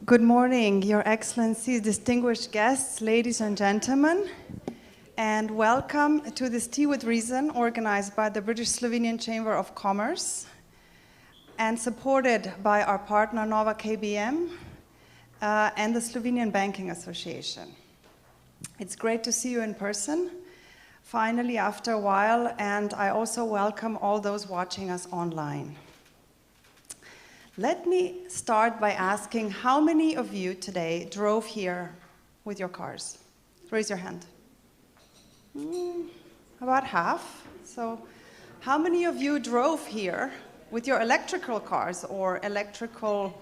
Good morning, Your Excellencies, distinguished guests, ladies and gentlemen, and welcome to this Tea with Reason organized by the British Slovenian Chamber of Commerce and supported by our partner Nova KBM and the Slovenian Banking Association. It's great to see you in person, finally after a while, and I also welcome all those watching us online. Let me start by asking how many of you today drove here with your cars? Raise your hand. About half. So how many of you drove here with your electrical cars or electrical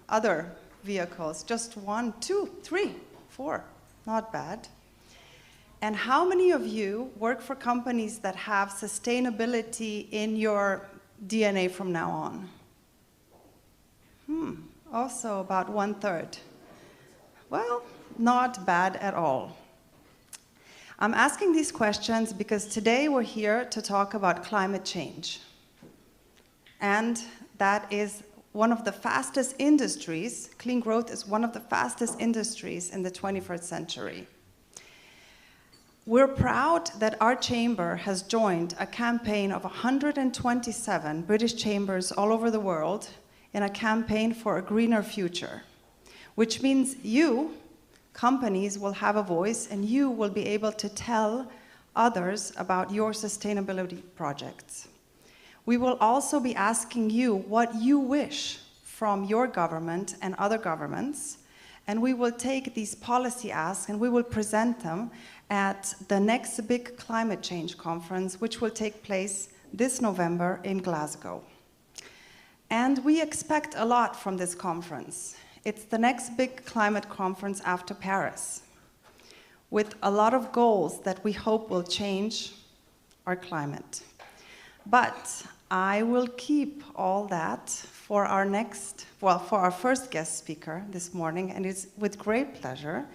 other vehicles? Just 1, 2, 3, 4. Not bad. And how many of you work for companies that have sustainability in your DNA from now on? Also about 1/3. Well, not bad at all. I'm asking these questions because today we're here to talk about climate change. And that is one of the fastest industries, clean growth is one of the fastest industries in the 21st century. We're proud that our chamber has joined a campaign of 127 British chambers all over the world in a campaign for a greener future, which means you, companies, will have a voice and you will be able to tell others about your sustainability projects. We will also be asking you what you wish from your government and other governments, and we will take these policy asks and we will present them at the next big climate change conference, which will take place this November in Glasgow. And we expect a lot from this conference. It's the next big climate conference after Paris, with a lot of goals that we hope will change our climate. But I will keep all that for our for our first guest speaker this morning, and it's with great pleasure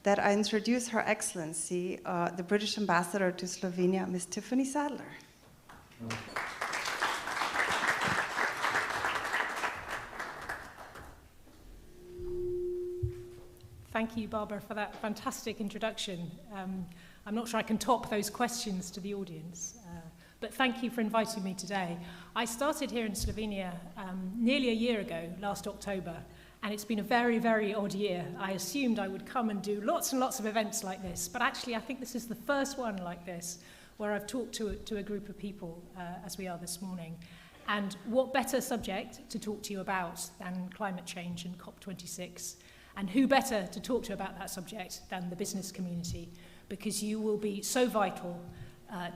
that I introduce Her Excellency, the British Ambassador to Slovenia, Ms. Tiffany Sadler. Thank you, Barbara, for that fantastic introduction. I'm not sure I can top those questions to the audience, but thank you for inviting me today. I started here in Slovenia nearly a year ago, last October, and it's been a very, very odd year. I assumed I would come and do lots and lots of events like this, but actually I think this is the first one like this where I've talked to a group of people, as we are this morning. And what better subject to talk to you about than climate change and COP26? And who better to talk to about that subject than the business community, because you will be so vital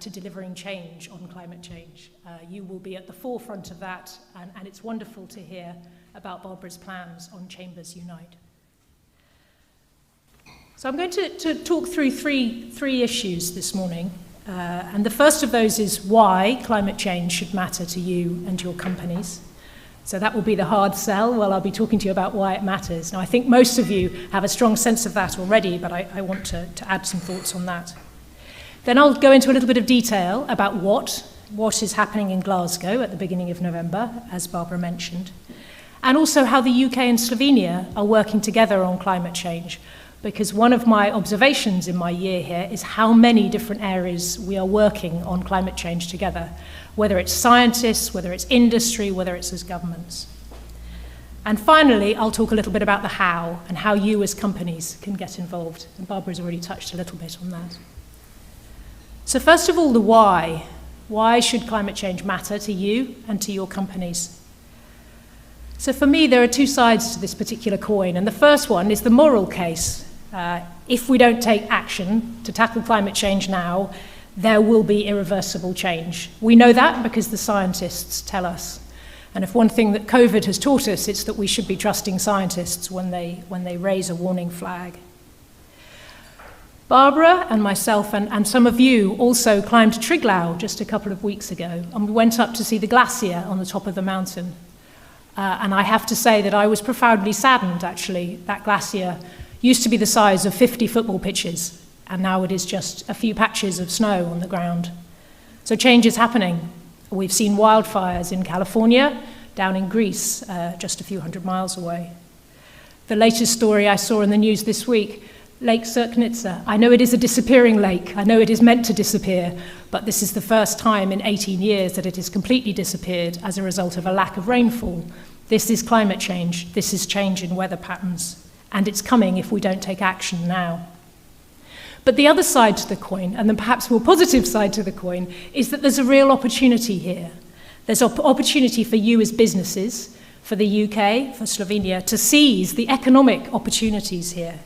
to delivering change on climate change. You will be at the forefront of that, and it's wonderful to hear about Barbara's plans on Chambers Unite. So I'm going to talk through three issues this morning, and the first of those is why climate change should matter to you and your companies. So that will be the hard sell. Well, I'll be talking to you about why it matters. Now, I think most of you have a strong sense of that already, but I want to add some thoughts on that. Then I'll go into a little bit of detail about what is happening in Glasgow at the beginning of November, as Barbara mentioned, and also how the UK and Slovenia are working together on climate change, because one of my observations in my year here is how many different areas we are working on climate change together, whether it's scientists, whether it's industry, whether it's as governments. And finally, I'll talk a little bit about the how and how you as companies can get involved. And Barbara's already touched a little bit on that. So first of all, the why. Why should climate change matter to you and to your companies? So for me, there are two sides to this particular coin. And the first one is the moral case. If we don't take action to tackle climate change now, there will be irreversible change. We know that because the scientists tell us. And if one thing that COVID has taught us, it's that we should be trusting scientists when they raise a warning flag. Barbara and myself and some of you also climbed Triglav just a couple of weeks ago, and we went up to see the glacier on the top of the mountain. And I have to say that I was profoundly saddened, actually. That glacier used to be the size of 50 football pitches, and now it is just a few patches of snow on the ground. So change is happening. We've seen wildfires in California, down in Greece, just a few hundred miles away. The latest story I saw in the news this week, Lake Sirknitsa. I know it is a disappearing lake. I know it is meant to disappear, but this is the first time in 18 years that it has completely disappeared as a result of a lack of rainfall. This is climate change. This is change in weather patterns. And it's coming if we don't take action now. But the other side to the coin, and the perhaps more positive side to the coin, is that there's a real opportunity here. There's opportunity for you as businesses, for the UK, for Slovenia, to seize the economic opportunities here.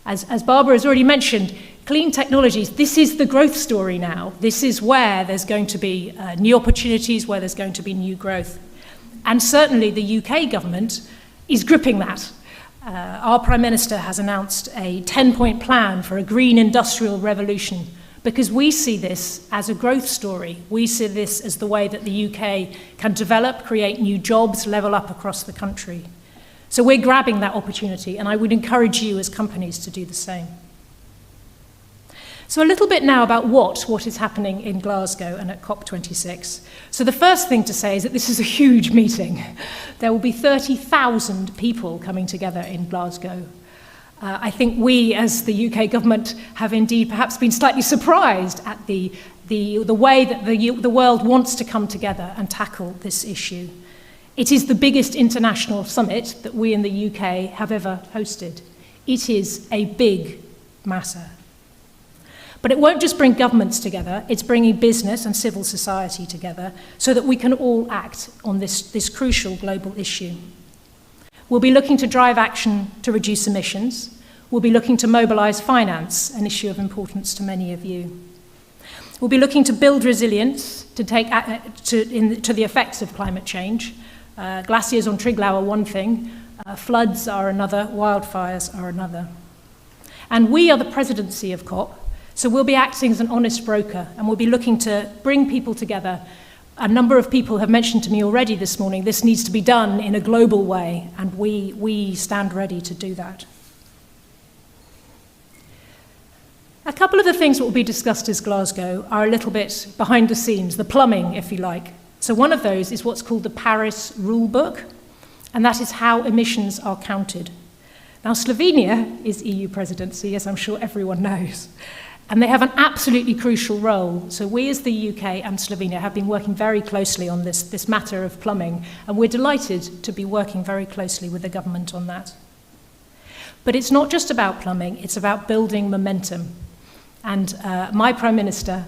As Barbara has already mentioned, clean technologies, this is the growth story now. This is where there's going to be new opportunities, where there's going to be new growth. And certainly the UK government is gripping that. Our Prime Minister has announced a 10-point plan for a green industrial revolution because we see this as a growth story. We see this as the way that the UK can develop, create new jobs, level up across the country. So we're grabbing that opportunity, and I would encourage you as companies to do the same. So a little bit now about what is happening in Glasgow and at COP26. So the first thing to say is that this is a huge meeting. There will be 30,000 people coming together in Glasgow. I think we, as the UK government, have indeed perhaps been slightly surprised at the way that the world wants to come together and tackle this issue. It is the biggest international summit that we in the UK have ever hosted. It is a big matter. But it won't just bring governments together, it's bringing business and civil society together so that we can all act on this crucial global issue. We'll be looking to drive action to reduce emissions. We'll be looking to mobilise finance, an issue of importance to many of you. We'll be looking to build resilience to the effects of climate change. Glaciers on Triglav are one thing, floods are another, wildfires are another. And we are the presidency of COP, so we'll be acting as an honest broker, and we'll be looking to bring people together. A number of people have mentioned to me already this morning, this needs to be done in a global way, and we stand ready to do that. A couple of the things that will be discussed as Glasgow are a little bit behind the scenes, the plumbing, if you like. So one of those is what's called the Paris Rulebook, and that is how emissions are counted. Now, Slovenia is EU presidency, as I'm sure everyone knows, and they have an absolutely crucial role. So we as the UK and Slovenia have been working very closely on this matter of plumbing, and we're delighted to be working very closely with the government on that. But it's not just about plumbing, it's about building momentum. And my Prime Minister,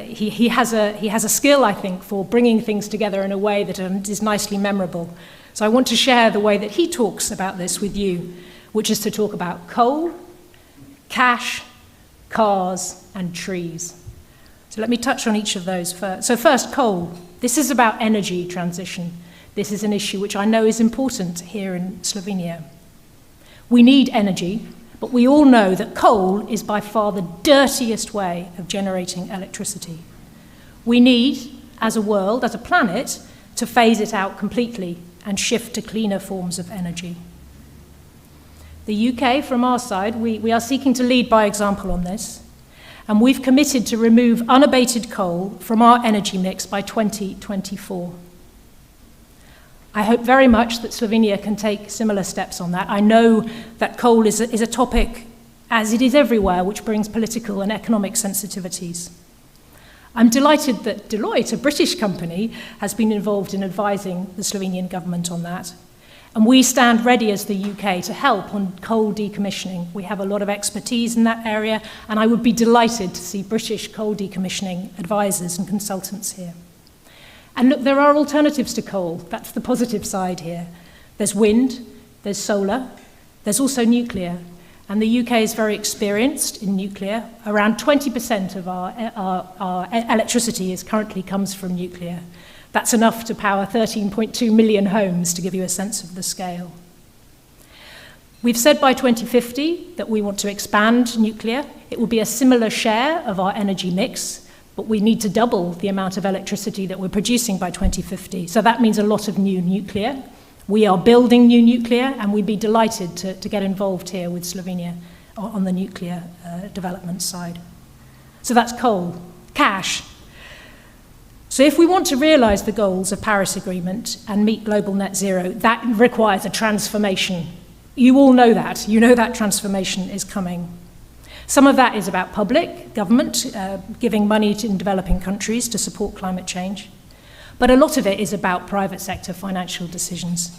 he has a skill, I think, for bringing things together in a way that is nicely memorable. So I want to share the way that he talks about this with you, which is to talk about coal, cash, cars, and trees. So let me touch on each of those first. So first, coal. This is about energy transition. This is an issue which I know is important here in Slovenia. We need energy, but we all know that coal is by far the dirtiest way of generating electricity. We need, as a world, as a planet, to phase it out completely and shift to cleaner forms of energy. The UK, from our side, we are seeking to lead by example on this, and we've committed to remove unabated coal from our energy mix by 2024. I hope very much that Slovenia can take similar steps on that. I know that coal is a topic, as it is everywhere, which brings political and economic sensitivities. I'm delighted that Deloitte, a British company, has been involved in advising the Slovenian government on that. And we stand ready as the UK to help on coal decommissioning. We have a lot of expertise in that area, and I would be delighted to see British coal decommissioning advisors and consultants here. And look, there are alternatives to coal. That's the positive side here. There's wind, there's solar, there's also nuclear. And the UK is very experienced in nuclear. Around 20% of our electricity currently comes from nuclear. That's enough to power 13.2 million homes, to give you a sense of the scale. We've said by 2050 that we want to expand nuclear. It will be a similar share of our energy mix, but we need to double the amount of electricity that we're producing by 2050. So that means a lot of new nuclear. We are building new nuclear, and we'd be delighted to get involved here with Slovenia on the nuclear development side. So that's coal. Cash. So if we want to realise the goals of Paris Agreement and meet global net zero, that requires a transformation. You all know that. You know that transformation is coming. Some of that is about public, government, giving money in developing countries to support climate change. But a lot of it is about private sector financial decisions.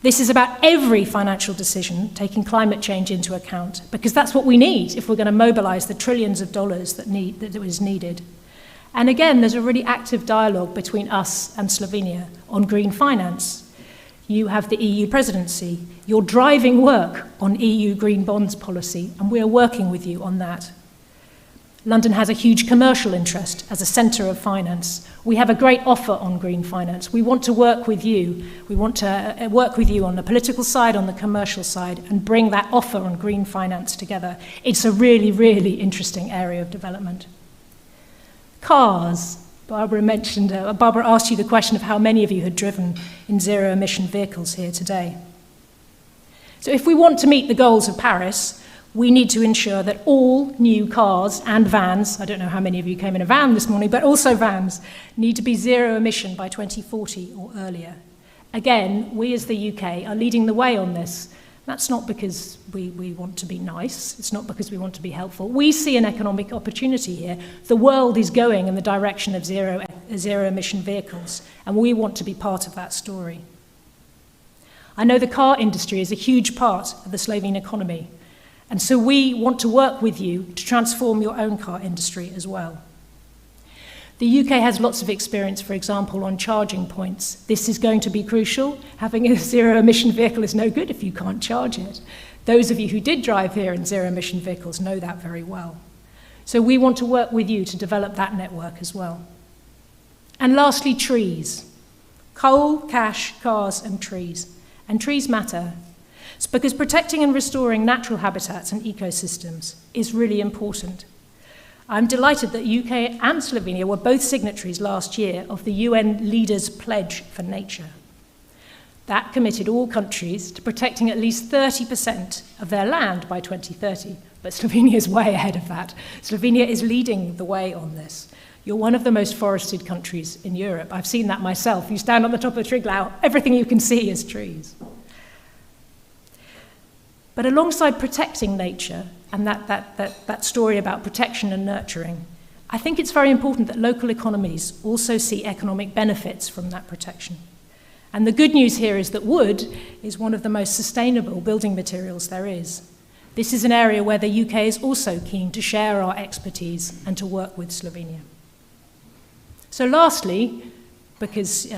This is about every financial decision taking climate change into account, because that's what we need if we're going to mobilise the trillions of dollars that is needed. And again, there's a really active dialogue between us and Slovenia on green finance. You have the EU presidency. You're driving work on EU green bonds policy, and we're working with you on that. London has a huge commercial interest as a centre of finance. We have a great offer on green finance. We want to work with you. We want to work with you on the political side, on the commercial side, and bring that offer on green finance together. It's a really, really interesting area of development. Cars. Barbara asked you the question of how many of you had driven in zero-emission vehicles here today. So if we want to meet the goals of Paris, we need to ensure that all new cars and vans, I don't know how many of you came in a van this morning, but also vans, need to be zero emission by 2040 or earlier. Again, we as the UK are leading the way on this. That's not because we want to be nice. It's not because we want to be helpful. We see an economic opportunity here. The world is going in the direction of zero emission vehicles, and we want to be part of that story. I know the car industry is a huge part of the Slovenian economy, and so we want to work with you to transform your own car industry as well. The UK has lots of experience, for example, on charging points. This is going to be crucial. Having a zero-emission vehicle is no good if you can't charge it. Those of you who did drive here in zero-emission vehicles know that very well. So we want to work with you to develop that network as well. And lastly, trees. Coal, cash, cars, and trees. And trees matter. It's because protecting and restoring natural habitats and ecosystems is really important. I'm delighted that UK and Slovenia were both signatories last year of the UN Leaders' Pledge for Nature. That committed all countries to protecting at least 30% of their land by 2030, but Slovenia is way ahead of that. Slovenia is leading the way on this. You're one of the most forested countries in Europe. I've seen that myself. You stand on the top of Triglav, everything you can see is trees. But alongside protecting nature, and that story about protection and nurturing, I think it's very important that local economies also see economic benefits from that protection. And the good news here is that wood is one of the most sustainable building materials there is. This is an area where the UK is also keen to share our expertise and to work with Slovenia. So lastly, because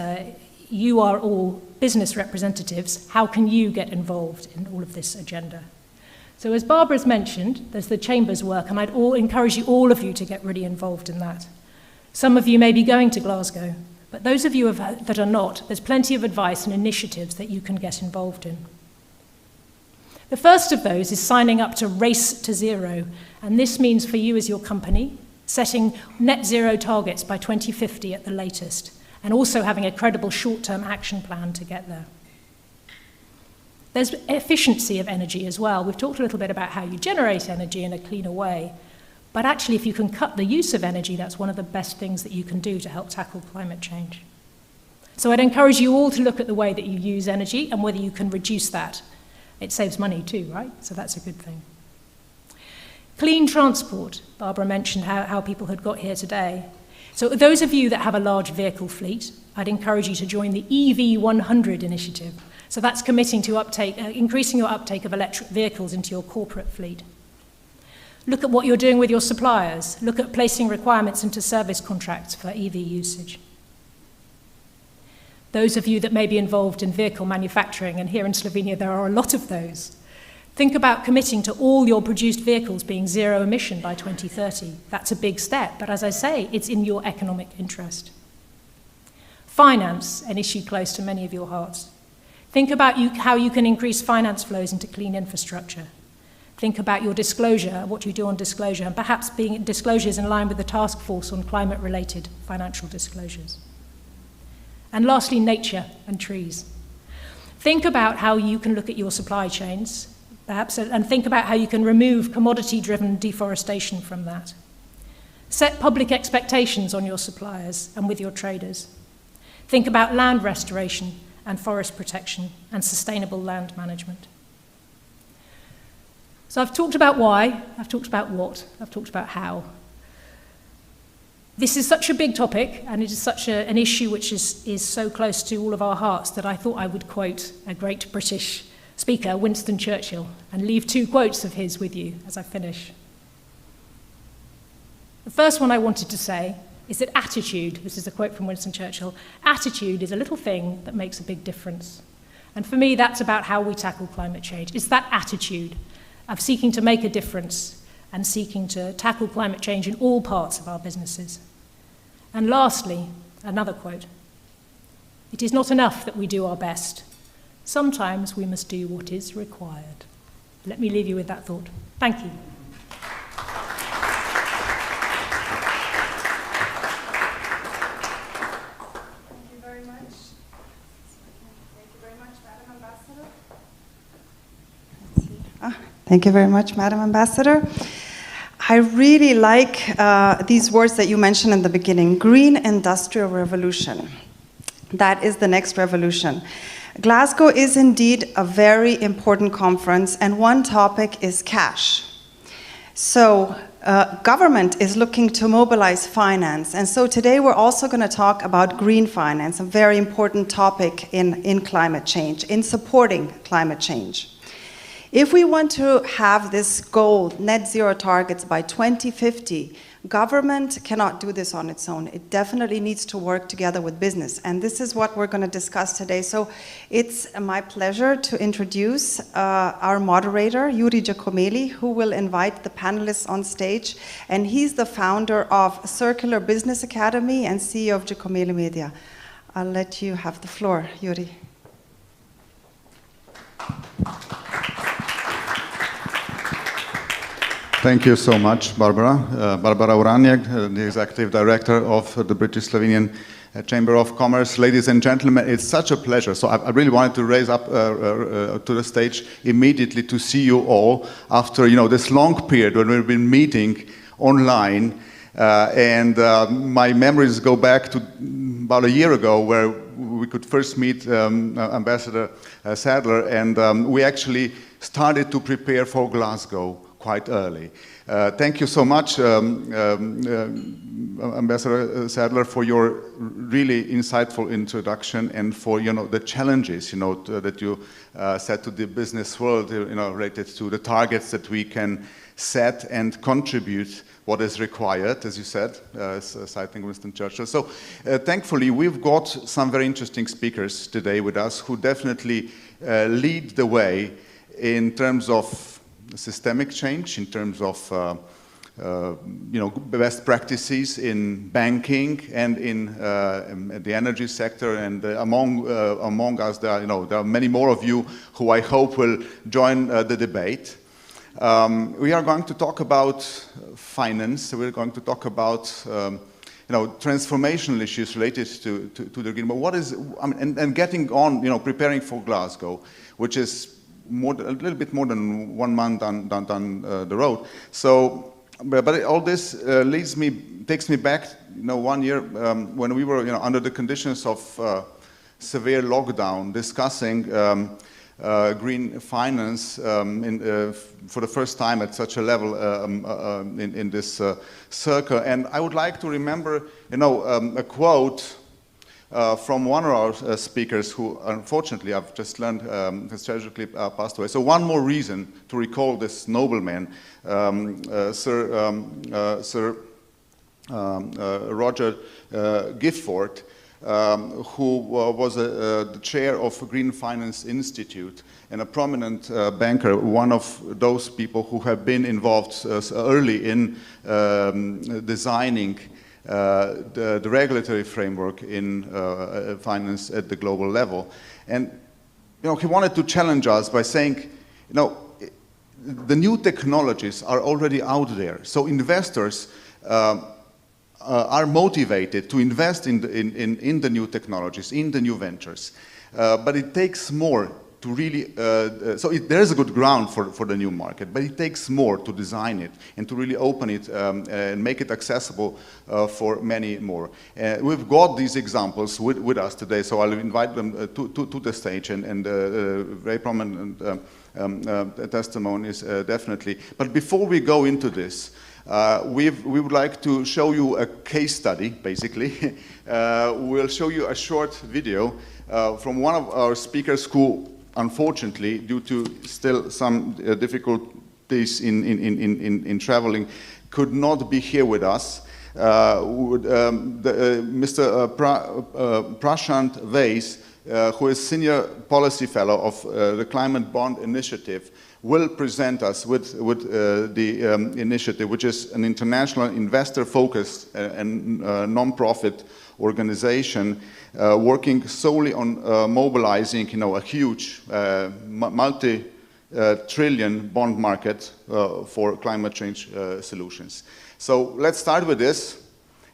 you are all business representatives, how can you get involved in all of this agenda? So as Barbara's mentioned, there's the Chamber's work, and I'd encourage all of you to get really involved in that. Some of you may be going to Glasgow, but those of you that are not, there's plenty of advice and initiatives that you can get involved in. The first of those is signing up to Race to Zero, and this means for you as your company, setting net zero targets by 2050 at the latest, and also having a credible short-term action plan to get there. There's efficiency of energy as well. We've talked a little bit about how you generate energy in a cleaner way, but actually if you can cut the use of energy, that's one of the best things that you can do to help tackle climate change. So I'd encourage you all to look at the way that you use energy and whether you can reduce that. It saves money too, right? So that's a good thing. Clean transport. Barbara mentioned how people had got here today. So those of you that have a large vehicle fleet, I'd encourage you to join the EV100 initiative. So that's committing to increasing your uptake of electric vehicles into your corporate fleet. Look at what you're doing with your suppliers. Look at placing requirements into service contracts for EV usage. Those of you that may be involved in vehicle manufacturing, and here in Slovenia there are a lot of those, think about committing to all your produced vehicles being zero emission by 2030. That's a big step, but as I say, it's in your economic interest. Finance, an issue close to many of your hearts. Think about how you can increase finance flows into clean infrastructure. Think about your disclosure, what you do on disclosure, and perhaps being disclosures in line with the task force on climate-related financial disclosures. And lastly, nature and trees. Think about how you can look at your supply chains, perhaps, and think about how you can remove commodity-driven deforestation from that. Set public expectations on your suppliers and with your traders. Think about land restoration and forest protection and sustainable land management. So I've talked about why, I've talked about what, I've talked about how. This is such a big topic, and it is such an issue which is so close to all of our hearts that I thought I would quote a great British speaker, Winston Churchill, and leave 2 quotes of his with you as I finish. The first one I wanted to say is that attitude, this is a quote from Winston Churchill, attitude is a little thing that makes a big difference. And for me, that's about how we tackle climate change. It's that attitude of seeking to make a difference and seeking to tackle climate change in all parts of our businesses. And lastly, another quote. It is not enough that we do our best. Sometimes we must do what is required. Let me leave you with that thought. Thank you. Thank you very much, Madam Ambassador. I really like these words that you mentioned in the beginning, green industrial revolution. That is the next revolution. Glasgow is indeed a very important conference, and one topic is cash. So government is looking to mobilize finance, and so today we're also going to talk about green finance, a very important topic in climate change, in supporting climate change. If we want to have this goal, net zero targets by 2050, government cannot do this on its own. It definitely needs to work together with business, and this is what we're going to discuss today. So it's my pleasure to introduce our moderator, Yuri Giacomelli, who will invite the panelists on stage, and he's the founder of Circular Business Academy and CEO of Giacomelli Media. I'll let you have the floor, Yuri. Thank you so much, Barbara. Barbara Uraniak, the Executive Director of the British Slovenian Chamber of Commerce. Ladies and gentlemen, it's such a pleasure. So I really wanted to raise up to the stage immediately to see you all after this long period when we've been meeting online. My memories go back to about a year ago where we could first meet Ambassador Sadler, and we actually started to prepare for Glasgow quite early. Thank you so much, Ambassador Sadler, for your really insightful introduction and for the challenges that you set to the business world related to the targets that we can set and contribute what is required, as you said, citing Winston Churchill. So thankfully, we've got some very interesting speakers today with us who definitely lead the way in terms of systemic change, in terms of best practices in banking and in the energy sector, and among us there are many more of you who I hope will join the debate. We are going to talk about finance. We're going to talk about transformational issues related to the green. But what is and getting on preparing for Glasgow, which is a little bit more than 1 month down the road. So, but all this takes me back, 1 year when we were, under the conditions of severe lockdown, discussing green finance for the first time at such a level in this circle. And I would like to remember, a quote from one of our speakers who, unfortunately, I've just learned has tragically passed away. So one more reason to recall this nobleman, Sir Roger Gifford, who was the chair of Green Finance Institute and a prominent banker, one of those people who have been involved early in designing the regulatory framework in finance at the global level. And he wanted to challenge us by saying, the new technologies are already out there, so investors are motivated to invest in the new technologies, in the new ventures. But it takes more to really, there is a good ground for the new market, but it takes more to design it and to really open it and make it accessible for many more. We've got these examples with us today, so I'll invite them to the stage, and very prominent testimonies, definitely. But before we go into this, we would like to show you a case study, basically. We'll show you a short video from one of our speakers who, unfortunately, due to still some difficulties in traveling, could not be here with us. Mr. Prashant Vais, who is Senior Policy Fellow of the Climate Bond Initiative, will present us with the initiative, which is an international investor-focused and non-profit organization working solely on mobilizing, a huge multi-trillion bond market for climate change solutions. So let's start with this.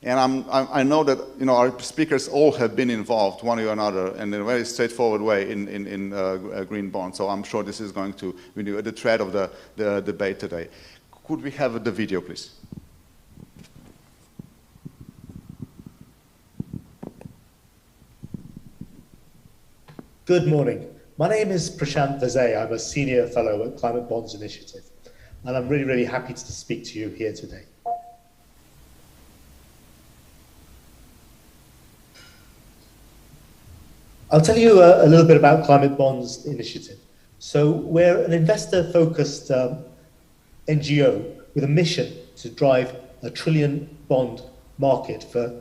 And I know that our speakers all have been involved, one way or another, and in a very straightforward way in green bonds. So I'm sure this is going to be the thread of the debate today. Could we have the video, please? Good morning. My name is Prashant Vais. I'm a Senior Fellow at Climate Bonds Initiative, and I'm really, really happy to speak to you here today. I'll tell you a little bit about Climate Bonds Initiative. So we're an investor-focused NGO with a mission to drive a trillion bond market for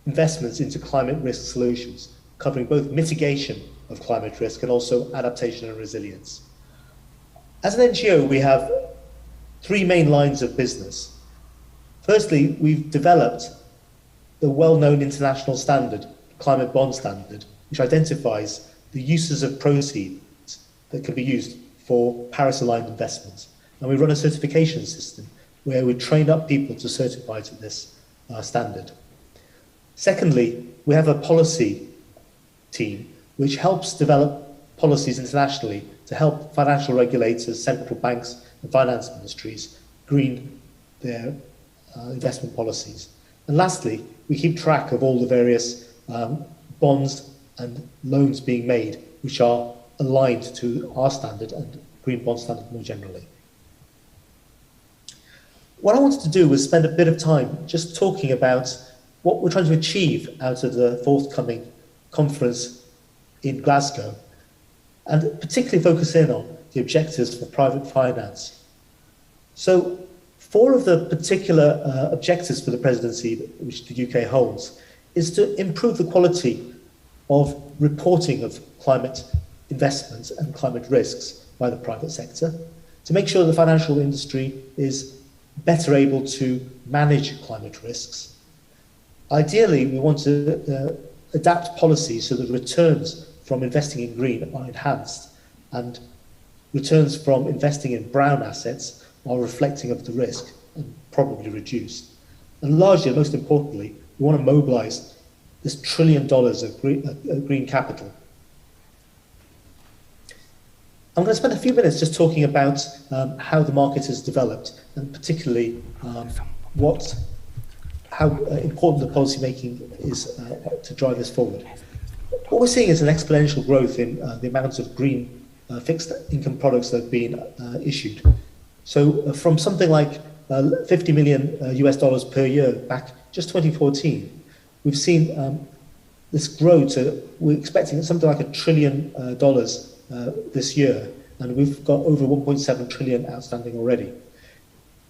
investments into climate risk solutions, covering both mitigation of climate risk and also adaptation and resilience. As an NGO, we have three main lines of business. Firstly, we've developed the well-known international standard, Climate Bond Standard, which identifies the uses of proceeds that can be used for Paris-aligned investments. And we run a certification system where we train up people to certify to this standard. Secondly, we have a policy team which helps develop policies internationally to help financial regulators, central banks, and finance ministries green their investment policies. And lastly, we keep track of all the various bonds and loans being made which are aligned to our standard and green bond standard more generally. What I wanted to do was spend a bit of time just talking about what we're trying to achieve out of the forthcoming conference in Glasgow, and particularly focus in on the objectives for private finance. So 4 of the particular objectives for the presidency which the UK holds is to improve the quality of reporting of climate investments and climate risks by the private sector, to make sure the financial industry is better able to manage climate risks. Ideally, we want to adapt policies so that returns from investing in green are enhanced and returns from investing in brown assets are reflecting of the risk and probably reduced. And largely, most importantly, we want to mobilize this $1 trillion of green capital. I'm going to spend a few minutes just talking about how the market has developed, and particularly how important the policy making is to drive this forward. What we're seeing is an exponential growth in the amount of green fixed income products that have been issued. So from something like $50 million US per year back just 2014, we've seen this grow to, we're expecting something like $1 trillion this year, and we've got over 1.7 trillion outstanding already.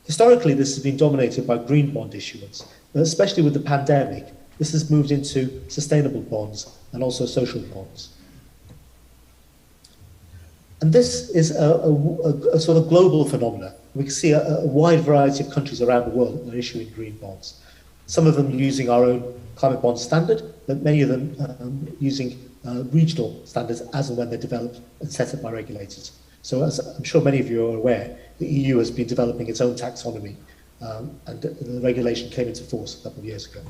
Historically, this has been dominated by green bond issuance, but especially with the pandemic, this has moved into sustainable bonds and also social bonds. And this is a sort of global phenomenon. We can see a wide variety of countries around the world that are issuing green bonds. Some of them using our own climate bond standard, but many of them using regional standards as and when they're developed and set up by regulators. So as I'm sure many of you are aware, the EU has been developing its own taxonomy, and the regulation came into force a couple of years ago.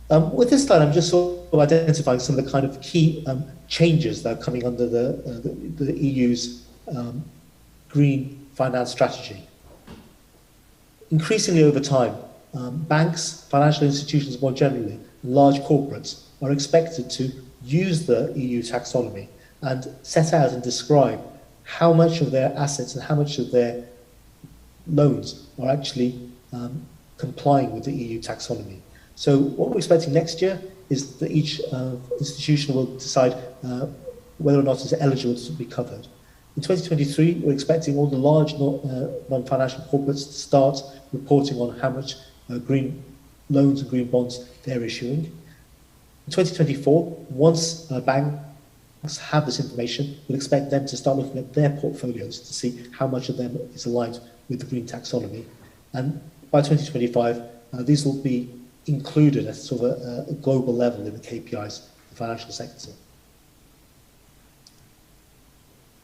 With this slide, I'm just sort of identifying some of the kind of key changes that are coming under the EU's green finance strategy. Increasingly over time, banks, financial institutions more generally, and large corporates are expected to use the EU taxonomy and set out and describe how much of their assets and how much of their loans are actually complying with the EU taxonomy. So what we're expecting next year is that each institution will decide whether or not it's eligible to be covered. In 2023, we're expecting all the large non-financial corporates to start reporting on how much green loans and green bonds they're issuing. In 2024, once banks have this information, we'll expect them to start looking at their portfolios to see how much of them is aligned with the green taxonomy. And by 2025, these will be included at sort of a global level in the KPIs of the financial sector.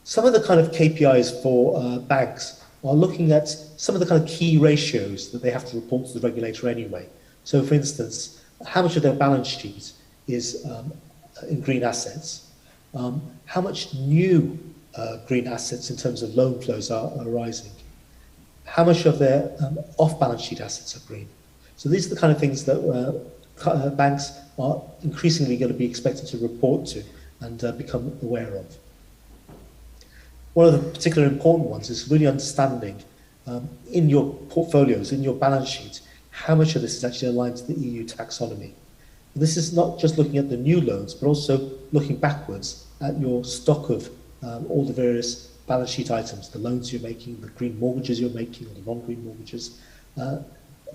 Some of the kind of KPIs for banks are looking at some of the kind of key ratios that they have to report to the regulator anyway. So for instance, how much of their balance sheet is in green assets, how much new green assets in terms of loan flows are arising, how much of their off-balance sheet assets are green. So these are the kind of things that banks are increasingly going to be expected to report to and become aware of. One of the particular important ones is really understanding in your portfolios, in your balance sheet, how much of this is actually aligned to the EU taxonomy. And this is not just looking at the new loans, but also looking backwards at your stock of all the various balance sheet items, the loans you're making, the green mortgages you're making, or the non-green mortgages.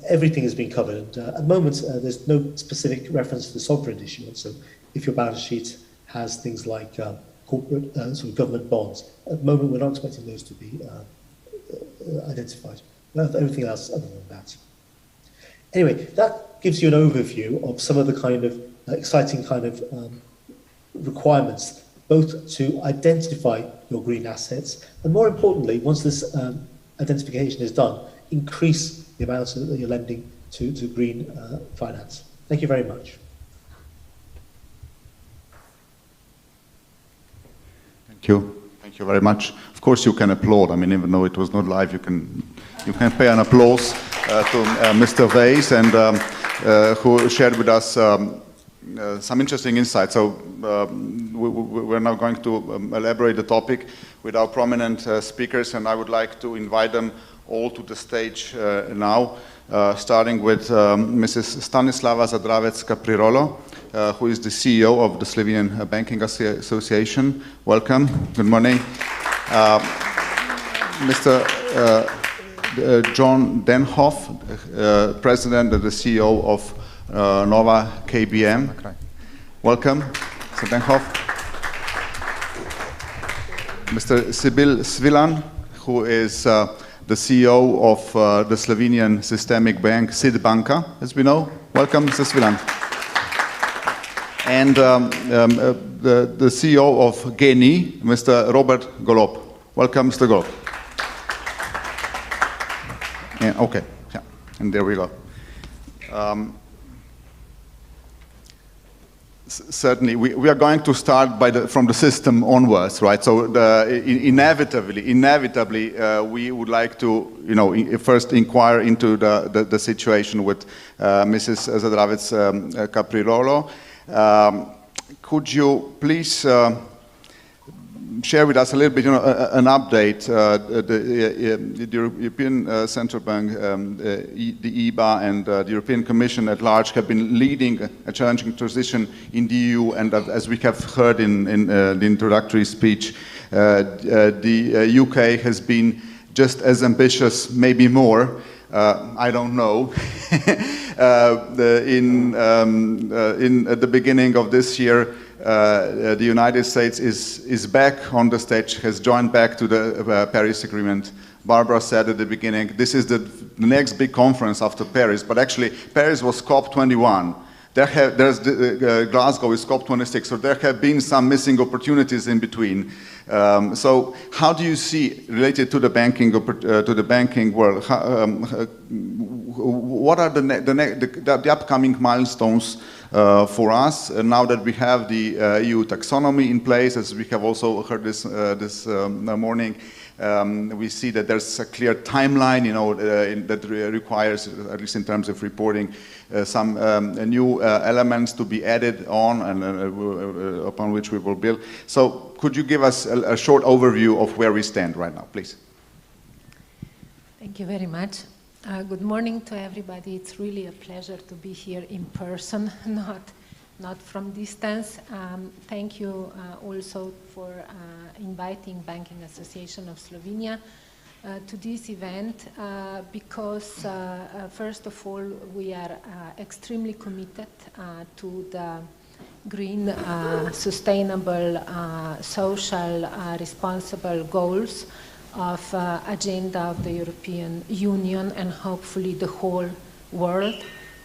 Everything has been covered. And at the moment, there's no specific reference to the sovereign issuance. So if your balance sheet has things like corporate, sort of government bonds, at the moment we're not expecting those to be identified. Everything else other than that. Anyway, that gives you an overview of some of the kind of exciting kind of requirements, both to identify your green assets, and more importantly, once this identification is done, increase the amounts that you're lending to green finance. Thank you very much. Thank you. Thank you very much. Of course, you can applaud. I mean, even though it was not live, you can pay an applause to Mr. Weiss, and who shared with us some interesting insights. So we're now going to elaborate the topic with our prominent speakers, and I would like to invite them all to the stage now, starting with Mrs. Stanislava Zadravecka-Prirolo, who is the CEO of the Slovenian Banking Association. Welcome. Good morning. Mr. John Denhoff, President and the CEO of Nova KBM. Welcome, Mr. Denhoff. Mr. Sibyl Svilan, who is the CEO of the Slovenian systemic bank, SID Banka, as we know. Welcome, Mr. Svilan. And the CEO of GENI, Mr. Robert Golob. Welcome, Mr. Golob. Yeah, okay, yeah, and there we go. Certainly, we are going to start from the system onwards, right? So inevitably, we would like to, first inquire into the situation with Mrs. Zadravecka-Prirolo. Could you please share with us a little bit, an update? The European Central Bank, the EBA, and the European Commission at large have been leading a challenging transition in the EU, and as we have heard in the introductory speech, the UK has been just as ambitious, maybe more. I don't know. At the beginning of this year, the United States is back on the stage, has joined back to the Paris Agreement. Barbara said at the beginning, this is the next big conference after Paris, but actually Paris was COP21. Glasgow is COP26, so there have been some missing opportunities in between. So how do you see, related to the banking world, what are the upcoming milestones for us now that we have the EU taxonomy in place, as we have also heard this morning? We see that there's a clear timeline, that requires, at least in terms of reporting, some new elements to be added on and upon which we will build. So could you give us a short overview of where we stand right now, please? Thank you very much. Good morning to everybody. It's really a pleasure to be here in person, not from distance. Thank you also for inviting Banking Association of Slovenia to this event because first of all we are extremely committed to the green, sustainable, social, responsible goals of agenda of the European Union and hopefully the whole world,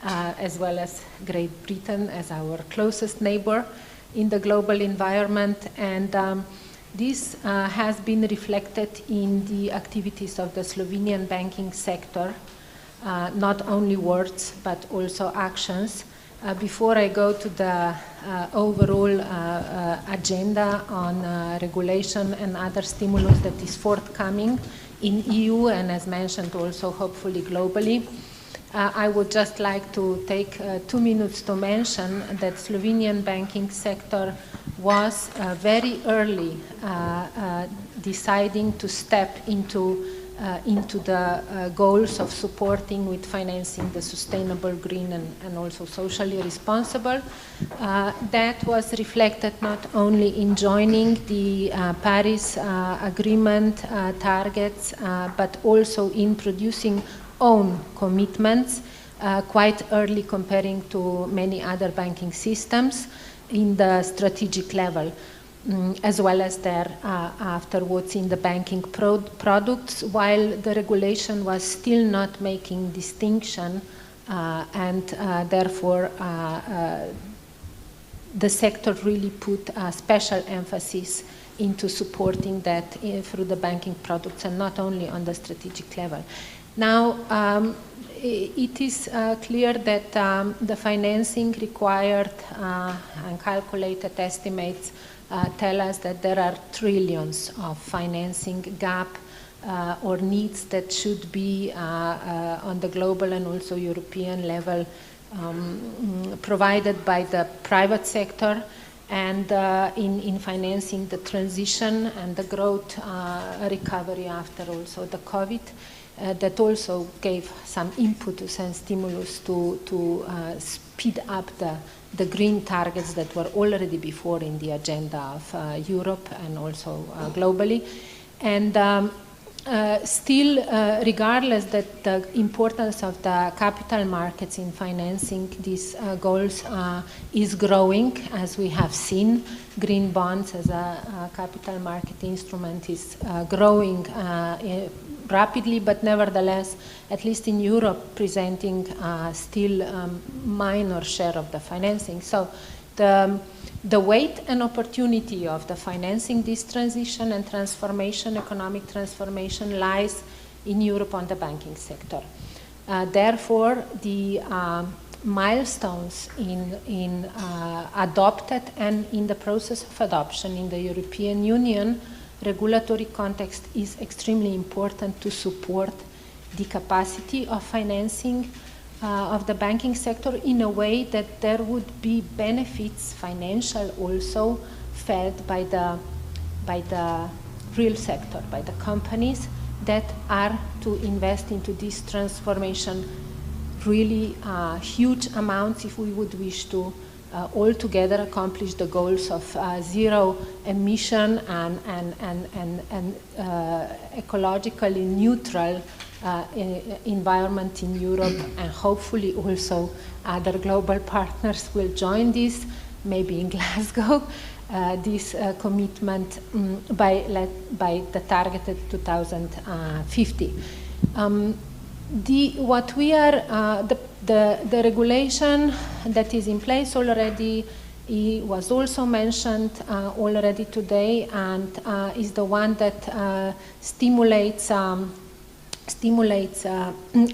as well as Great Britain as our closest neighbor in the global environment. And this has been reflected in the activities of the Slovenian banking sector, not only words but also actions. Before I go to the overall agenda on regulation and other stimulus that is forthcoming in EU and as mentioned also hopefully globally, I would just like to take 2 minutes to mention that Slovenian banking sector was very early deciding to step into the goals of supporting with financing the sustainable, green and also socially responsible. That was reflected not only in joining the Paris Agreement targets, but also in producing own commitments quite early comparing to many other banking systems in the strategic level. As well as there afterwards in the banking products, while the regulation was still not making distinction and therefore the sector really put a special emphasis into supporting that through the banking products and not only on the strategic level. Now, it is clear that the financing required and calculated estimates tell us that there are trillions of financing gap or needs that should be on the global and also European level provided by the private sector and in financing the transition and the growth recovery after also the COVID. That also gave some impetus and stimulus to speed up the green targets that were already before in the agenda of Europe and also globally. And still, regardless that the importance of the capital markets in financing these goals is growing, as we have seen, green bonds as a capital market instrument is growing rapidly, but nevertheless, at least in Europe, presenting still minor share of the financing. So the weight and opportunity of the financing this transition and transformation, economic transformation, lies in Europe on the banking sector. Therefore, the milestones in adopted and in the process of adoption in the European Union regulatory context is extremely important to support the capacity of financing of the banking sector in a way that there would be benefits, financial also, fed by the real sector, by the companies that are to invest into this transformation really huge amounts if we would wish to altogether accomplish the goals of zero emission and ecologically neutral environment in Europe, and hopefully also other global partners will join this, maybe in Glasgow, this commitment by the targeted 2050. The regulation that is in place already was also mentioned already today, and is the one that stimulates stimulates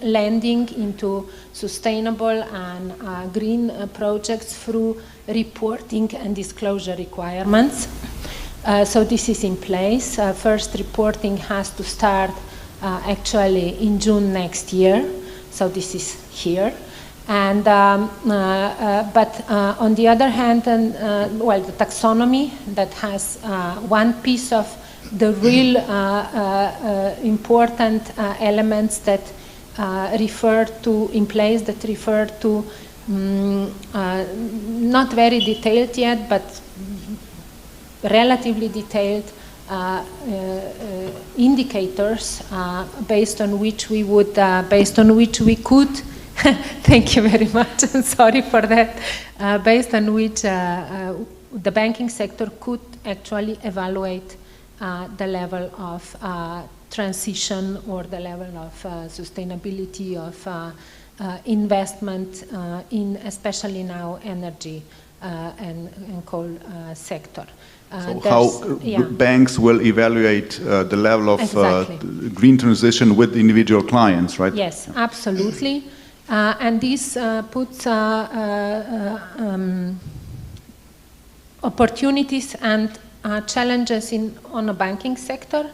lending into sustainable and green projects through reporting and disclosure requirements. So this is in place. First reporting has to start actually in June next year. So this is here. And but on the other hand, well, the taxonomy that has one piece of the real important elements that refer to in place that refer to not very detailed yet, but relatively detailed indicators based on which we would, based on which we could. Thank you very much, and sorry for that. Based on which the banking sector could actually evaluate the level of transition or the level of sustainability of investment in, especially now, energy and coal sector. So how banks will evaluate the level of green transition with individual clients, right? Yes, absolutely. And this puts opportunities and challenges on a banking sector.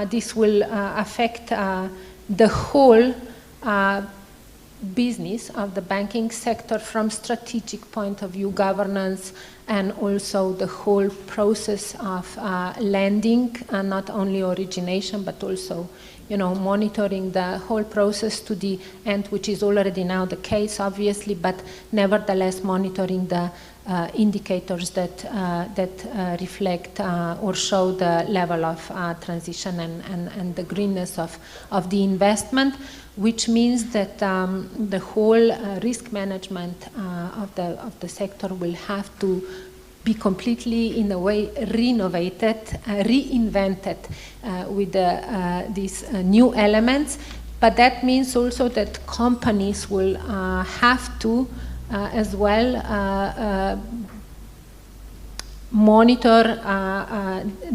This will affect the whole business of the banking sector from strategic point of view, governance, and also the whole process of lending, and not only origination, but also, you know, monitoring the whole process to the end, which is already now the case, obviously, but nevertheless monitoring the indicators that reflect or show the level of transition and the greenness of the investment, which means that the whole risk management of the sector will have to be completely, in a way, reinvented with these new elements. But that means also that companies will have to as well monitor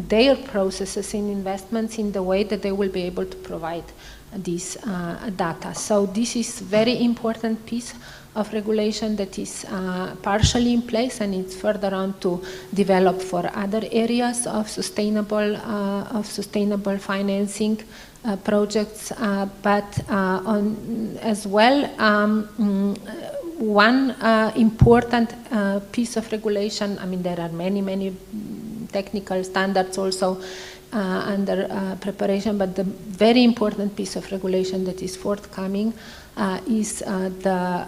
their processes in investments in the way that they will be able to provide this data. So this is very important piece of regulation that is partially in place, and it's further on to develop for other areas of sustainable financing projects, but on as well one important piece of regulation. I mean, there are many technical standards also under preparation, but the very important piece of regulation that is forthcoming is the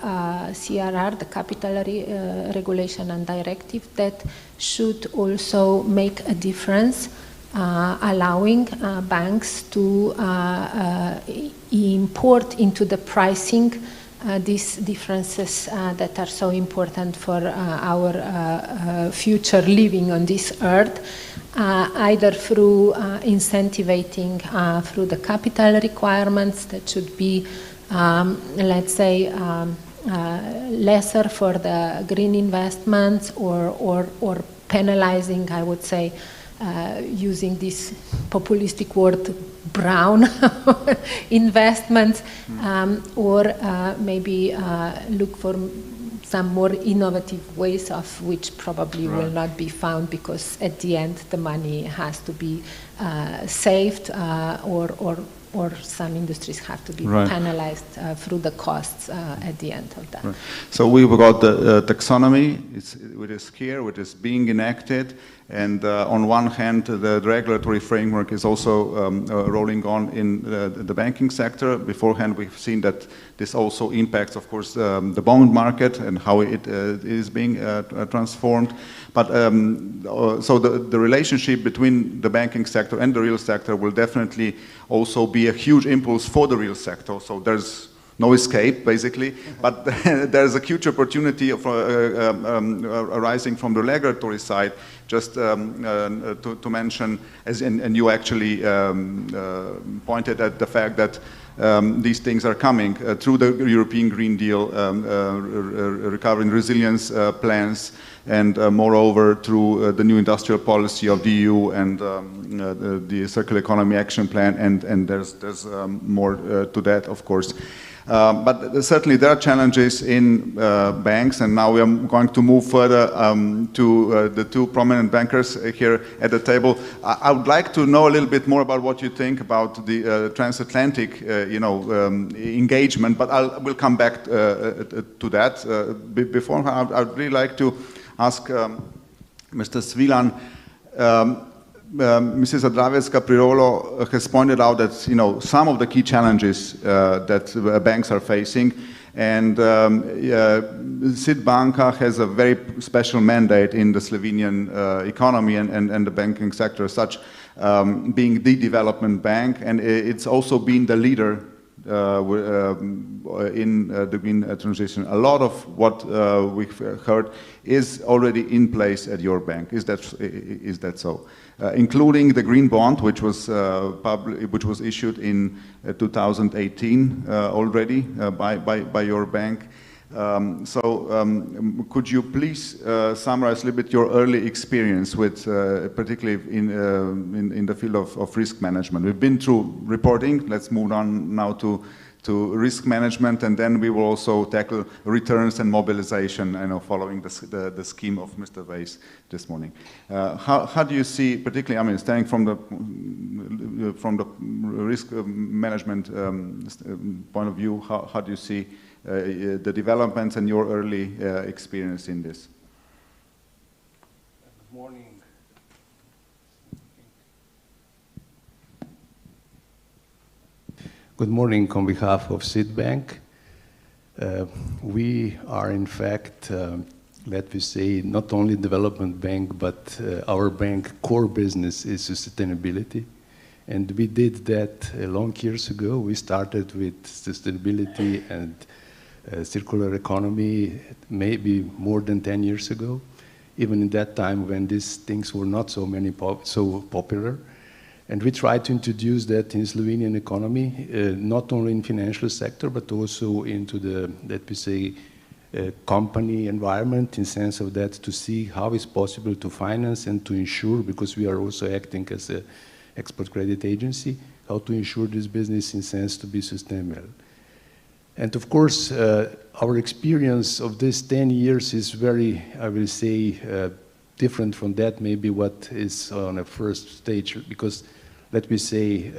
CRR, the Capital Regulation and Directive, that should also make a difference, allowing banks to import into the pricing these differences that are so important for our future living on this earth, either through incentivating through the capital requirements that should be, let's say, lesser for the green investments, or penalizing, I would say, using this populistic word, brown investments, or maybe look for some more innovative ways, of which probably will not be found, because at the end the money has to be saved, or some industries have to be penalized through the costs at the end of that. Right. So we've got the taxonomy, which is here, which is being enacted, and on one hand, the regulatory framework is also rolling on in the banking sector. Beforehand, we've seen that this also impacts, of course, the bond market and how it is being transformed. But so the relationship between the banking sector and the real sector will definitely also be a huge impulse for the real sector. So there's no escape, basically, but there's a huge opportunity of, arising from the regulatory side. Just to mention, and you actually pointed at the fact that these things are coming through the European Green Deal, recovery and resilience plans, and moreover through the new industrial policy of the EU and the Circular Economy Action Plan, and there's more to that, of course. But certainly there are challenges in banks, and now we are going to move further to the two prominent bankers here at the table. I would like to know a little bit more about what you think about the transatlantic, engagement, but we'll come back to that. Before, I'd really like to ask Mr. Svilan. Mrs. Zdravecka-Prirolo has pointed out that some of the key challenges that banks are facing, and SID Banka has a very special mandate in the Slovenian economy and the banking sector as such, being the development bank, and it's also been the leader in the green transition. A lot of what we've heard is already in place at your bank. Is that so? Including the green bond, which was issued in 2018 already by your bank. Could you please summarize a little bit your early experience with, particularly in the field of risk management? We've been through reporting. Let's move on now to risk management, and then we will also tackle returns and mobilization, following the scheme of Mr. Weiss this morning. How do you see, particularly, standing from the risk management point of view, how do you see the developments and your early experience in this? Good morning. Good morning on behalf of SID Bank. We are in fact, let me say, not only development bank, but our bank core business is sustainability. And we did that long years ago. We started with sustainability and circular economy maybe more than 10 years ago, even in that time when these things were not so popular. And we tried to introduce that in Slovenian economy, not only in financial sector, but also into the, let me say, company environment, in sense of that, to see how it's possible to finance and to ensure, because we are also acting as an export credit agency, how to ensure this business in sense to be sustainable. And of course, our experience of this 10 years is very, I will say, different from that, maybe what is on a first stage, because let me say,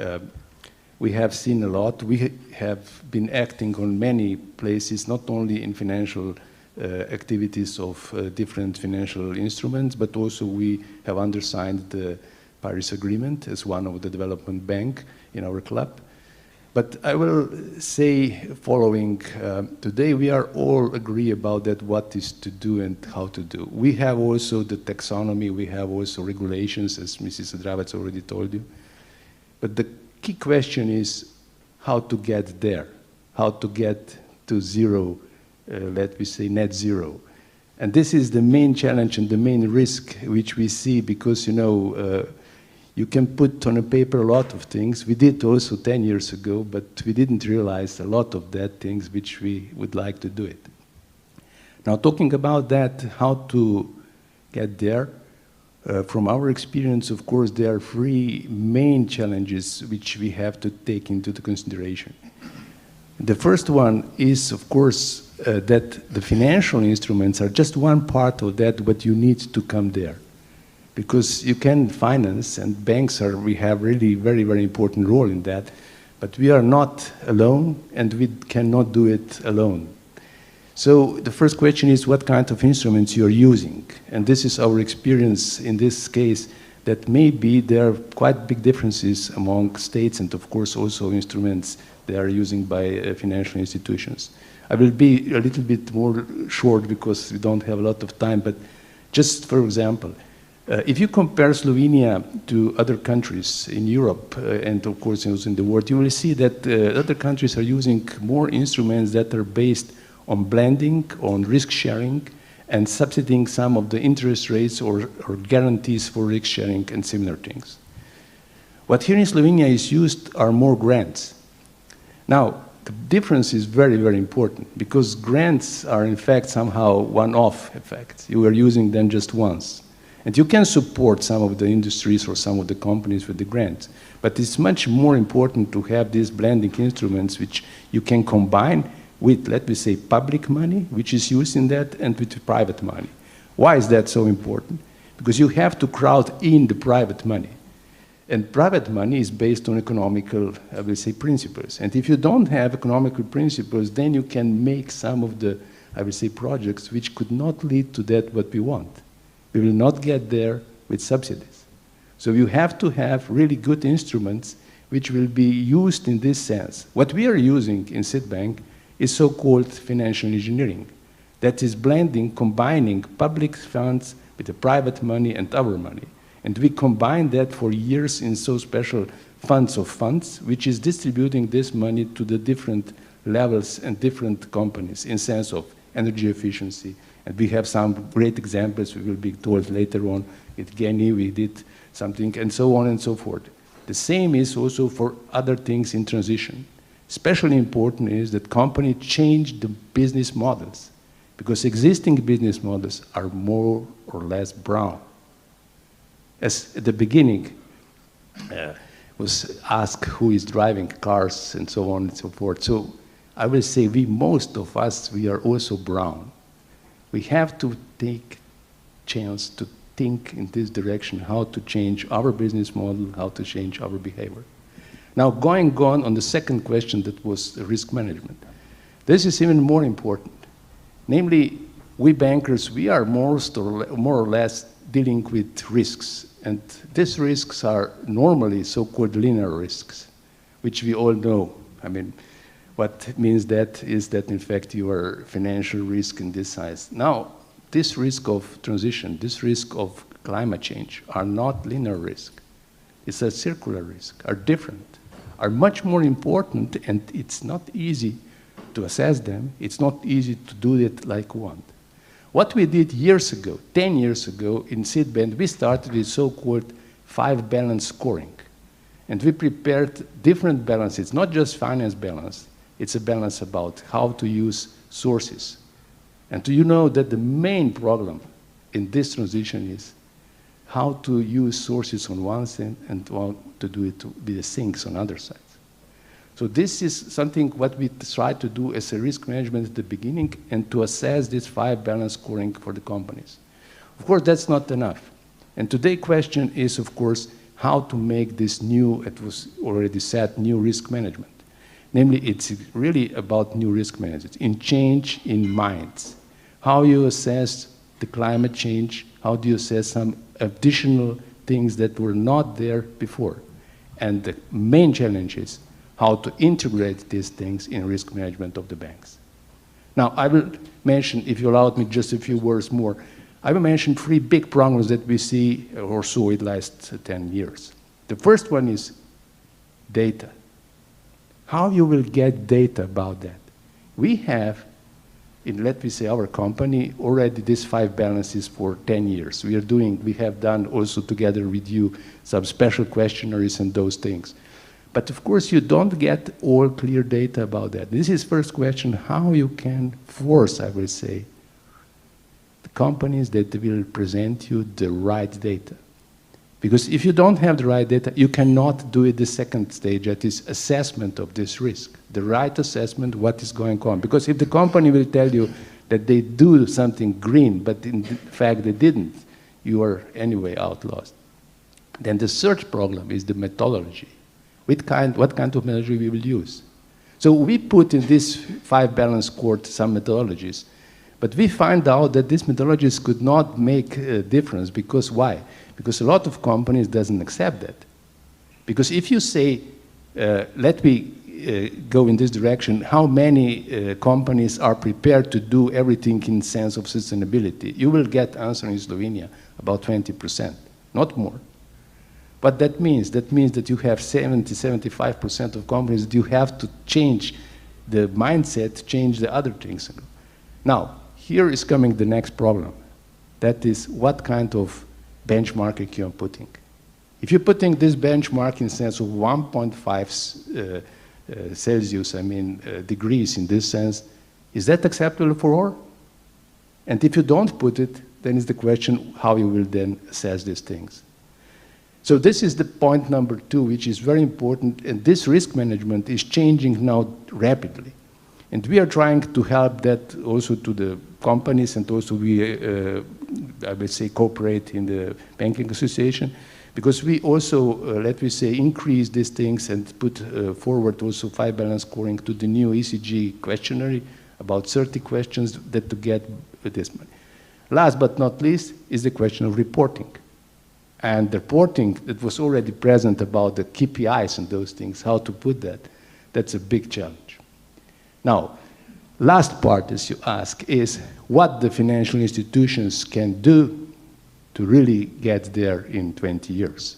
we have seen a lot. We have been acting on many places, not only in financial activities of different financial instruments, but also we have undersigned the Paris Agreement as one of the development bank in our club. But I will say following, today we are all agree about that, what is to do and how to do. We have also the taxonomy, we have also regulations, as Mrs. Zdravec already told you. But the key question is how to get there, how to get to zero, let me say net zero. And this is the main challenge and the main risk which we see, because you can put on a paper a lot of things. We did also 10 years ago, but we didn't realize a lot of that things which we would like to do it. Now, talking about that, how to get there, from our experience, of course, there are three main challenges which we have to take into the consideration. The first one is, of course, that the financial instruments are just one part of that, but you need to come there. Because you can finance, and banks we have really very, very important role in that, but we are not alone, and we cannot do it alone. So the first question is what kind of instruments you are using. And this is our experience in this case, that maybe there are quite big differences among states and of course also instruments they are using by financial institutions. I will be a little bit more short because we don't have a lot of time, but just for example, if you compare Slovenia to other countries in Europe and of course also in the world, you will see that other countries are using more instruments that are based on blending, on risk sharing, and subsidizing some of the interest rates or guarantees for risk sharing and similar things. What here in Slovenia is used are more grants. Now, the difference is very, very important because grants are in fact somehow one-off effects. You are using them just once. And you can support some of the industries or some of the companies with the grants. But it's much more important to have these blending instruments which you can combine with, let me say, public money, which is used in that, and with private money. Why is that so important? Because you have to crowd in the private money. And private money is based on economical, I will say, principles. And if you don't have economical principles, then you can make some of the, I will say, projects which could not lead to that what we want. We will not get there with subsidies. So you have to have really good instruments which will be used in this sense. What we are using in Citibank is so-called financial engineering. That is blending, combining public funds with the private money and our money. And we combine that for years in so special funds of funds, which is distributing this money to the different levels and different companies in sense of energy efficiency. And we have some great examples we will be told later on. With Geni, we did something, and so on and so forth. The same is also for other things in transition. Especially important is that companies change the business models, because existing business models are more or less brown. As at the beginning was asked who is driving cars and so on and so forth. So I will say most of us, we are also brown. We have to take chance to think in this direction, how to change our business model, how to change our behavior. Now, going on the second question, that was risk management. This is even more important. Namely, we bankers, we are more or less dealing with risks. And these risks are normally so-called linear risks, which we all know. I mean, what means that is that, in fact, you are financial risk in this size. Now, this risk of transition, this risk of climate change are not linear risk. It's a circular risk, are different, are much more important, and it's not easy to assess them. It's not easy to do it like one. What we did years ago, 10 years ago in Citibank, we started with so-called 5-balance scoring. And we prepared different balances, not just finance balance. It's a balance about how to use sources. And do you know that the main problem in this transition is how to use sources on one side and how to do it with the sinks on other sides. So this is something what we try to do as a risk management at the beginning and to assess this 5-balance scoring for the companies. Of course, that's not enough. And today's question is, of course, how to make this new, it was already said, new risk management. Namely, it's really about new risk management, in change in minds. How you assess the climate change, how do you assess some additional things that were not there before. And the main challenge is how to integrate these things in risk management of the banks. Now, I will mention, if you allow me just a few words more, I will mention 3 big problems that we see or saw in the last 10 years. The first one is data. How you will get data about that? We have, in, let me say, our company, already these 5 balances for 10 years. We have done also together with you some special questionnaires and those things. But of course, you don't get all clear data about that. This is first question, how you can force, I will say, the companies that will present you the right data. Because if you don't have the right data, you cannot do it the second stage, that is assessment of this risk. The right assessment, what is going on. Because if the company will tell you that they do something green, but in fact they didn't, you are anyway outlost. Then the third problem is the methodology. What kind of methodology we will use. So we put in this 5-balance score some methodologies, but we find out that these methodologies could not make a difference. Because why? Because a lot of companies doesn't accept that. Because if you say, let me go in this direction, how many companies are prepared to do everything in sense of sustainability? You will get answer in Slovenia about 20%, not more. What that means? That means that you have 70–75% of companies that you have to change the mindset, change the other things. Now, here is coming the next problem. That is, what kind of benchmarking you are putting. If you're putting this benchmark in sense of 1.5 Celsius, degrees in this sense, is that acceptable for all? And if you don't put it, then it's the question how you will then assess these things. So this is the point number 2, which is very important, and this risk management is changing now rapidly. And we are trying to help that also to the companies, and also we, I would say, cooperate in the banking association, because we also, let me say, increase these things and put forward also 5 balance scoring to the new ECG questionnaire, about 30 questions that to get this money. Last but not least is the question of reporting. And the reporting that was already present about the KPIs and those things, how to put that, that's a big challenge. Now, last part, as you ask, is what the financial institutions can do to really get there in 20 years.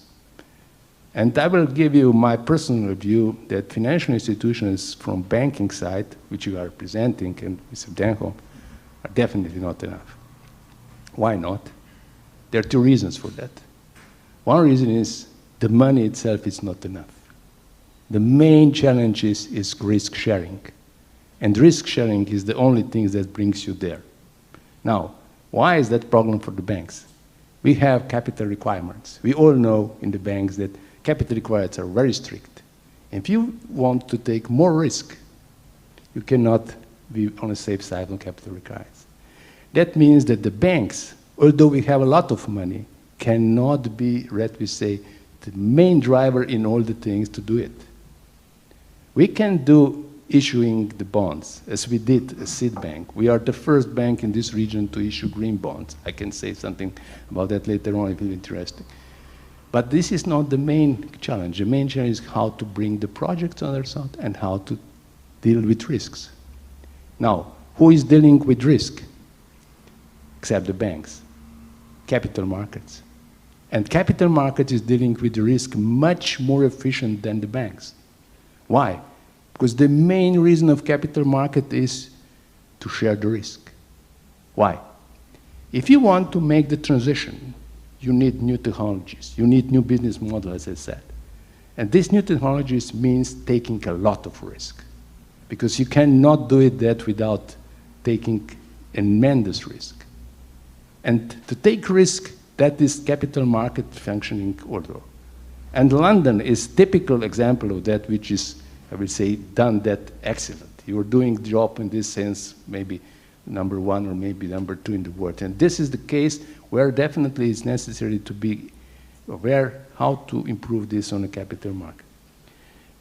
And I will give you my personal view that financial institutions from banking side, which you are presenting, and Mr. Denholm, are definitely not enough. Why not? There are 2 reasons for that. One reason is the money itself is not enough. The main challenge is risk sharing. And risk sharing is the only thing that brings you there. Now, why is that problem for the banks? We have capital requirements. We all know in the banks that capital requirements are very strict. If you want to take more risk, you cannot be on the safe side on capital requirements. That means that the banks, although we have a lot of money, cannot be, let me say, the main driver in all the things to do it. We can do issuing the bonds, as we did as Seed Bank. We are the first bank in this region to issue green bonds. I can say something about that later on if it's interesting. But this is not the main challenge. The main challenge is how to bring the projects on their side and how to deal with risks. Now, who is dealing with risk? Except the banks. Capital markets. And capital markets is dealing with the risk much more efficient than the banks. Why? Because the main reason of capital market is to share the risk. Why? If you want to make the transition, you need new technologies. You need new business models, as I said. And these new technologies means taking a lot of risk. Because you cannot do it that without taking immense risk. And to take risk, that is capital market functioning order. And London is typical example of that, which is, I would say, done that excellent. You are doing the job in this sense, maybe number 1 or maybe number 2 in the world. And this is the case where definitely it's necessary to be aware how to improve this on a capital market.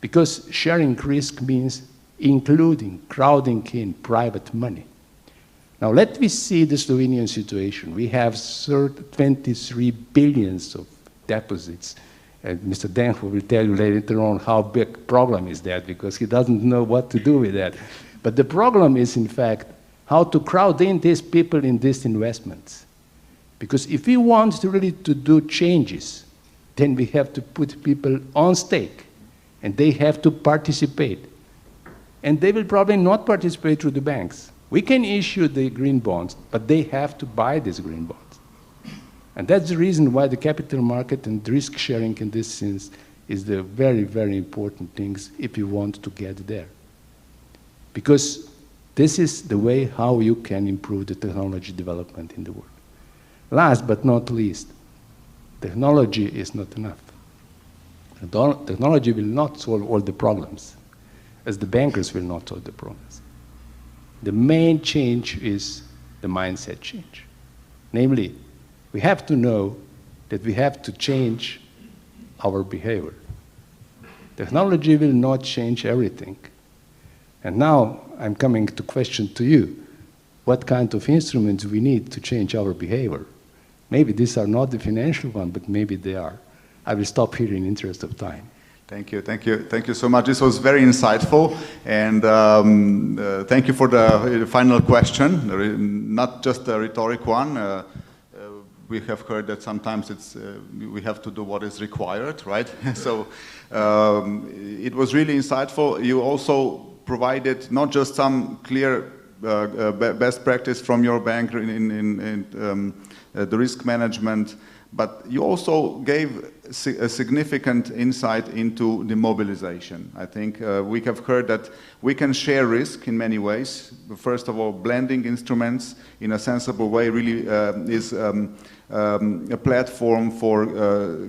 Because sharing risk means including, crowding in private money. Now let me see the Slovenian situation. We have 23 billions of deposits. And Mr. Denholm will tell you later on how big problem is that, because he doesn't know what to do with that. But the problem is, in fact, how to crowd in these people in these investments. Because if we want to really to do changes, then we have to put people on stake, and they have to participate. And they will probably not participate through the banks. We can issue the green bonds, but they have to buy these green bonds. And that's the reason why the capital market and risk sharing in this sense is the very, very important things if you want to get there. Because this is the way how you can improve the technology development in the world. Last but not least, technology is not enough. Technology will not solve all the problems, as the bankers will not solve the problems. The main change is the mindset change. Namely, we have to know that we have to change our behavior. Technology will not change everything. And now I'm coming to question to you, what kind of instruments we need to change our behavior? Maybe these are not the financial one, but maybe they are. I will stop here in interest of time. Thank you so much. This was very insightful, and thank you for the final question, not just a rhetoric one. We have heard that sometimes we have to do what is required, right? So it was really insightful. You also provided not just some clear best practice from your bank in the risk management, But you also gave a significant insight into the mobilization. I think we have heard that we can share risk in many ways. First of all, blending instruments in a sensible way really is a platform for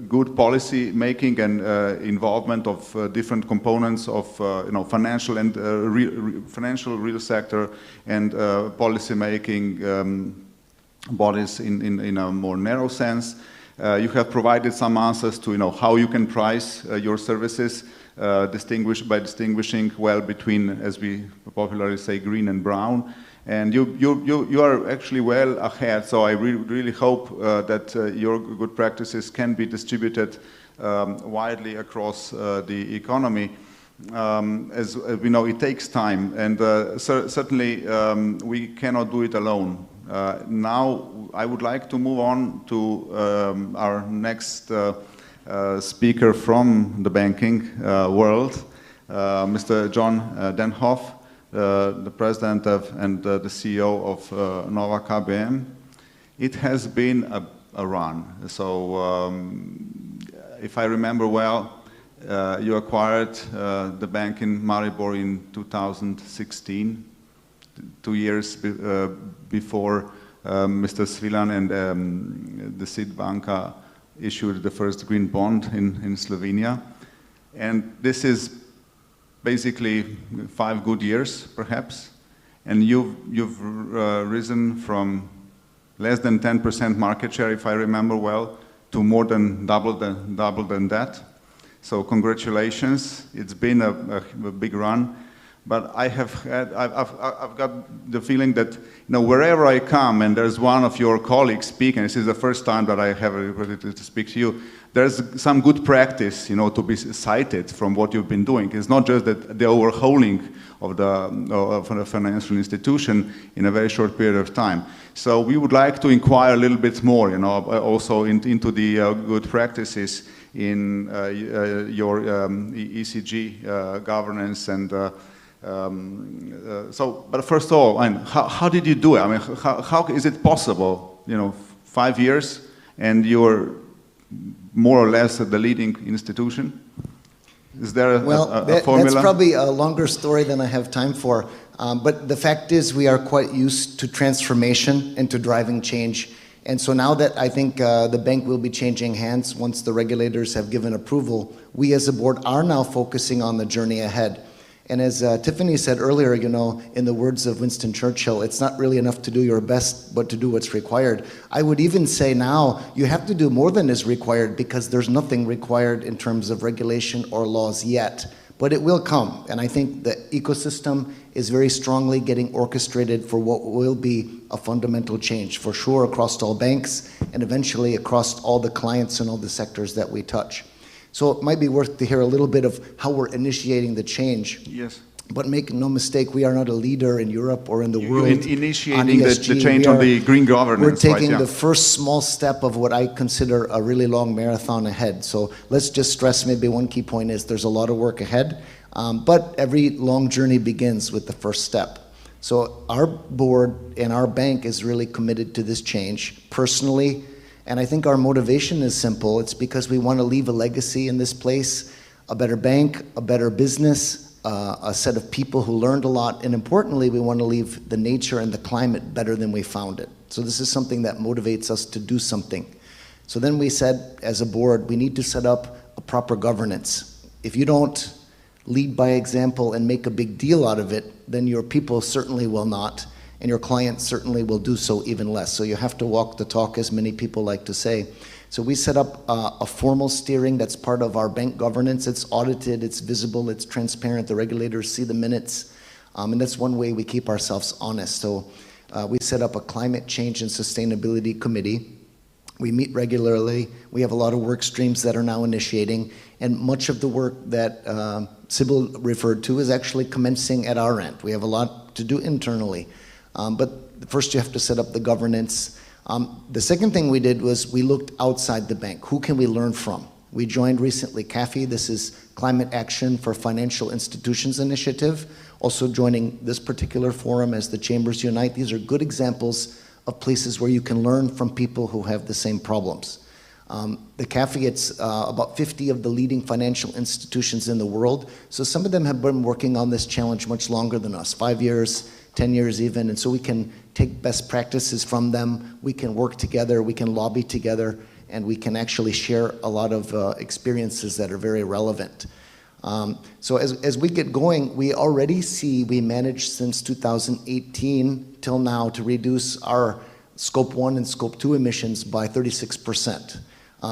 good policy making and involvement of different components of financial and financial real sector and policy making bodies in a more narrow sense. You have provided some answers to how you can price your services, distinguishing well between, as we popularly say, green and brown. And you are actually well ahead, so I really hope that your good practices can be distributed widely across the economy. As we know, it takes time, and certainly we cannot do it alone. Now I would like to move on to our next speaker from the banking world, Mr. John Denhoff, the president and the CEO of Nova KBM. It has been a run. So if I remember well, you acquired the bank in Maribor in 2016, 2 years before Mr. Svilan and the SID Banka issued the first green bond in Slovenia. And this is basically 5 good years, perhaps. And you've risen from less than 10% market share, if I remember well, to more than double than that. So congratulations. It's been a big run. But I've got the feeling that wherever I come and there's one of your colleagues speaking, this is the first time that I have a opportunity to speak to you, there's some good practice, to be cited from what you've been doing. It's not just that the overhauling of a financial institution in a very short period of time. So we would like to inquire a little bit more, also into the good practices in your ECG governance and. But first of all, how did you do it? I mean, how is it possible? 5 years, and you're more or less the leading institution. Is there a formula? That's probably a longer story than I have time for. But the fact is, we are quite used to transformation and to driving change. And so now that I think the bank will be changing hands once the regulators have given approval, we as a board are now focusing on the journey ahead. And as Tiffany said earlier, in the words of Winston Churchill, it's not really enough to do your best, but to do what's required. I would even say now you have to do more than is required, because there's nothing required in terms of regulation or laws yet. But it will come. And I think the ecosystem is very strongly getting orchestrated for what will be a fundamental change, for sure, across all banks and eventually across all the clients and all the sectors that we touch. So it might be worth to hear a little bit of how we're initiating the change. Yes. But make no mistake, we are not a leader in Europe or in the world. Initiating the change on the green governance. We're taking the first small step of what I consider a really long marathon ahead. So let's just stress maybe one key point is there's a lot of work ahead, but every long journey begins with the first step. So our board and our bank is really committed to this change personally. And I think our motivation is simple. It's because we want to leave a legacy in this place, a better bank, a better business, a set of people who learned a lot, and importantly, we want to leave the nature and the climate better than we found it. So this is something that motivates us to do something. So then we said, as a board, we need to set up a proper governance. If you don't lead by example and make a big deal out of it, then your people certainly will not. And your clients certainly will do so even less. So you have to walk the talk, as many people like to say. So we set up a formal steering that's part of our bank governance. It's audited, it's visible, it's transparent. The regulators see the minutes. And that's one way we keep ourselves honest. So we set up a climate change and sustainability committee. We meet regularly. We have a lot of work streams that are now initiating. And much of the work that Sybil referred to is actually commencing at our end. We have a lot to do internally. But first you have to set up the governance. The second thing we did was we looked outside the bank. Who can we learn from? We joined recently CAFI. This is Climate Action for Financial Institutions Initiative. Also joining this particular forum as the Chambers Unite. These are good examples of places where you can learn from people who have the same problems. The CAFI, it's about 50 of the leading financial institutions in the world. So some of them have been working on this challenge much longer than us, 5 years, 10 years even. And so we can take best practices from them. We can work together. We can lobby together. And we can actually share a lot of experiences that are very relevant. So as we get going, we already see we managed since 2018 till now to reduce our Scope 1 and Scope 2 emissions by 36%.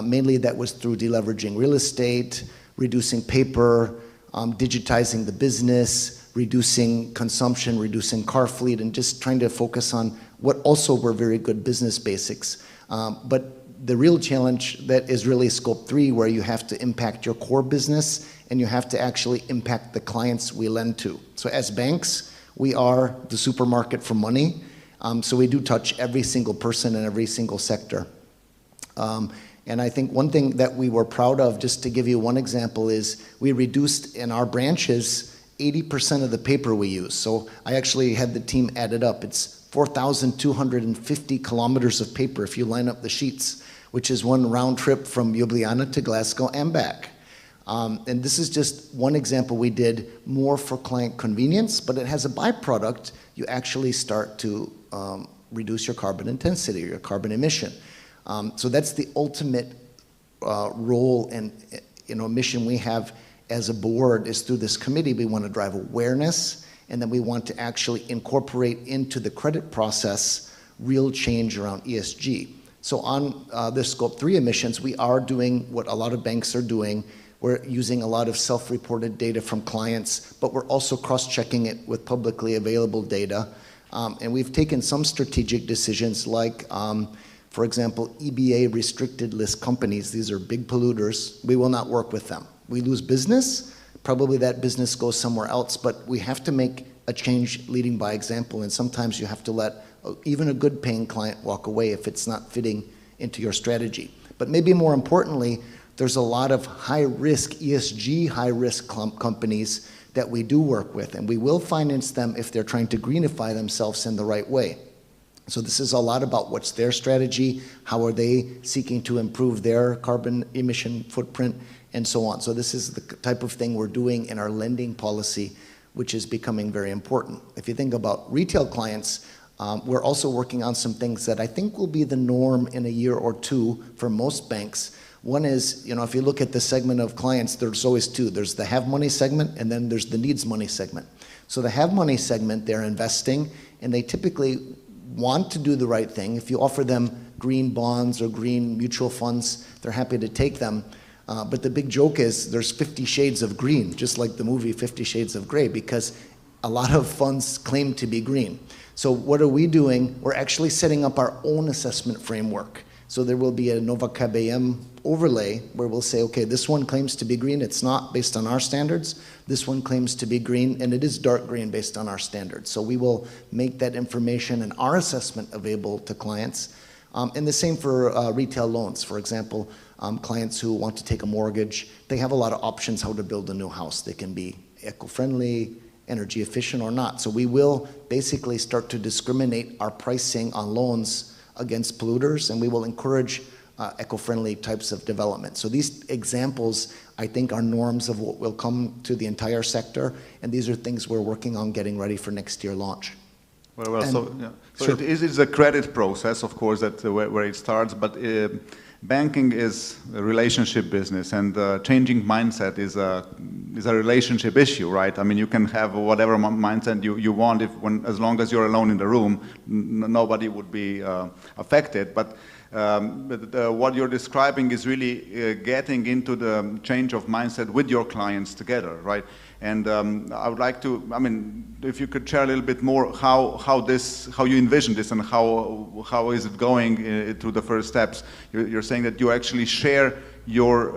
Mainly that was through deleveraging real estate, reducing paper, digitizing the business, reducing consumption, reducing car fleet, and just trying to focus on what also were very good business basics. But the real challenge that is really Scope 3, where you have to impact your core business and you have to actually impact the clients we lend to. So as banks, we are the supermarket for money. So we do touch every single person in every single sector. And I think one thing that we were proud of, just to give you one example, is we reduced in our branches 80% of the paper we use. So I actually had the team add it up. It's 4,250 kilometers of paper if you line up the sheets, which is one round trip from Ljubljana to Glasgow and back. And this is just one example we did more for client convenience, but it has a byproduct. You actually start to reduce your carbon intensity or your carbon emission. So that's the ultimate role and mission we have as a board is through this committee. We want to drive awareness, and then we want to actually incorporate into the credit process real change around ESG. So on the Scope 3 emissions, we are doing what a lot of banks are doing. We're using a lot of self-reported data from clients, but we're also cross-checking it with publicly available data. And we've taken some strategic decisions like, for example, EBA restricted list companies. These are big polluters. We will not work with them. We lose business. Probably that business goes somewhere else, but we have to make a change leading by example. And sometimes you have to let even a good paying client walk away if it's not fitting into your strategy. But maybe more importantly, there's a lot of high-risk, ESG high-risk companies that we do work with, and we will finance them if they're trying to greenify themselves in the right way. So this is a lot about what's their strategy, how are they seeking to improve their carbon emission footprint, and so on. So this is the type of thing we're doing in our lending policy, which is becoming very important. If you think about retail clients, we're also working on some things that I think will be the norm in a year or two for most banks. One is, if you look at the segment of clients, there's always two. There's the have money segment, and then there's the needs money segment. So the have money segment, they're investing, and they typically want to do the right thing. If you offer them green bonds or green mutual funds, they're happy to take them. But the big joke is there's 50 shades of green, just like the movie 50 Shades of Grey, because a lot of funds claim to be green. So what are we doing? We're actually setting up our own assessment framework. So there will be a Nova KBM overlay where we'll say, okay, this one claims to be green. It's not based on our standards. This one claims to be green, and it is dark green based on our standards. So we will make that information and our assessment available to clients. And the same for retail loans. For example, clients who want to take a mortgage, they have a lot of options how to build a new house. They can be eco-friendly, energy efficient or not. So we will basically start to discriminate our pricing on loans against polluters, and we will encourage eco-friendly types of development. So these examples, I think, are norms of what will come to the entire sector, and these are things we're working on getting ready for next year launch. Well, so it is a credit process, of course, that where it starts, but banking is a relationship business, and changing mindset is a relationship issue, right? I mean, you can have whatever mindset you want, as long as you're alone in the room, nobody would be affected. But what you're describing is really getting into the change of mindset with your clients together, right? And I would like to, if you could share a little bit more how you envision this and how is it going through the first steps. You're saying that you actually share your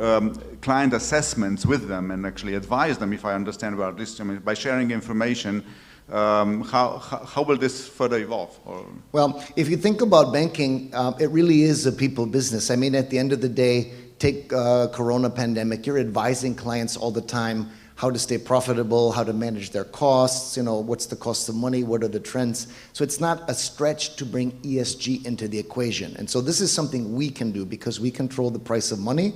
client assessments with them and actually advise them, if I understand well, this, by sharing information. How will this further evolve? Well, if you think about banking, it really is a people business. At the end of the day, take Corona pandemic, you're advising clients all the time how to stay profitable, how to manage their costs, what's the cost of money, what are the trends. So it's not a stretch to bring ESG into the equation. And so this is something we can do because we control the price of money,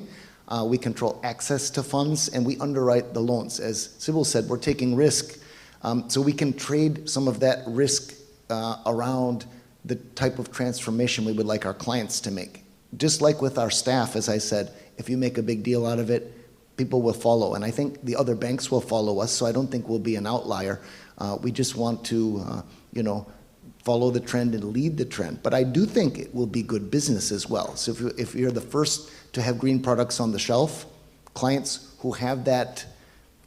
we control access to funds, and we underwrite the loans. As Sybil said, we're taking risk. So we can trade some of that risk around the type of transformation we would like our clients to make. Just like with our staff, as I said, if you make a big deal out of it, people will follow. And I think the other banks will follow us, so I don't think we'll be an outlier. We just want to, follow the trend and lead the trend. But I do think it will be good business as well. So if you're the first to have green products on the shelf, clients who have that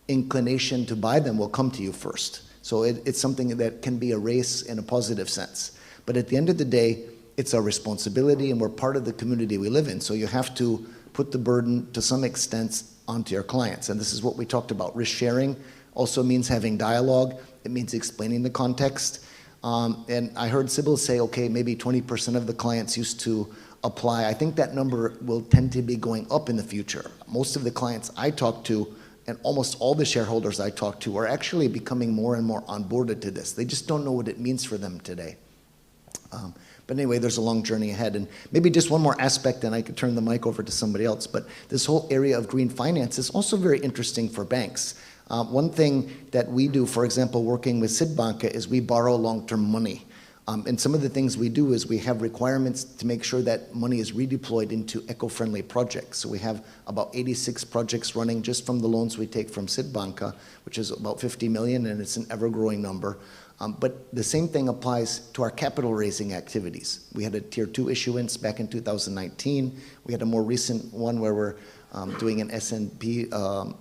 inclination to buy them will come to you first. So it's something that can be a race in a positive sense. But at the end of the day, it's our responsibility, and we're part of the community we live in. So you have to put the burden to some extent onto your clients. And this is what we talked about. Risk sharing also means having dialogue. It means explaining the context. And I heard Sybil say, okay, maybe 20% of the clients used to apply. I think that number will tend to be going up in the future. Most of the clients I talk to, and almost all the shareholders I talk to, are actually becoming more and more onboarded to this. They just don't know what it means for them today. But anyway, there's a long journey ahead. And maybe just one more aspect, and I could turn the mic over to somebody else, but this whole area of green finance is also very interesting for banks. One thing that we do, for example, working with Sydbank, is we borrow long-term money. And some of the things we do is we have requirements to make sure that money is redeployed into eco-friendly projects. So we have about 86 projects running just from the loans we take from Sydbank, which is about 50 million, and it's an ever-growing number. But the same thing applies to our capital raising activities. We had a Tier 2 issuance back in 2019. We had a more recent one where we're doing an S&P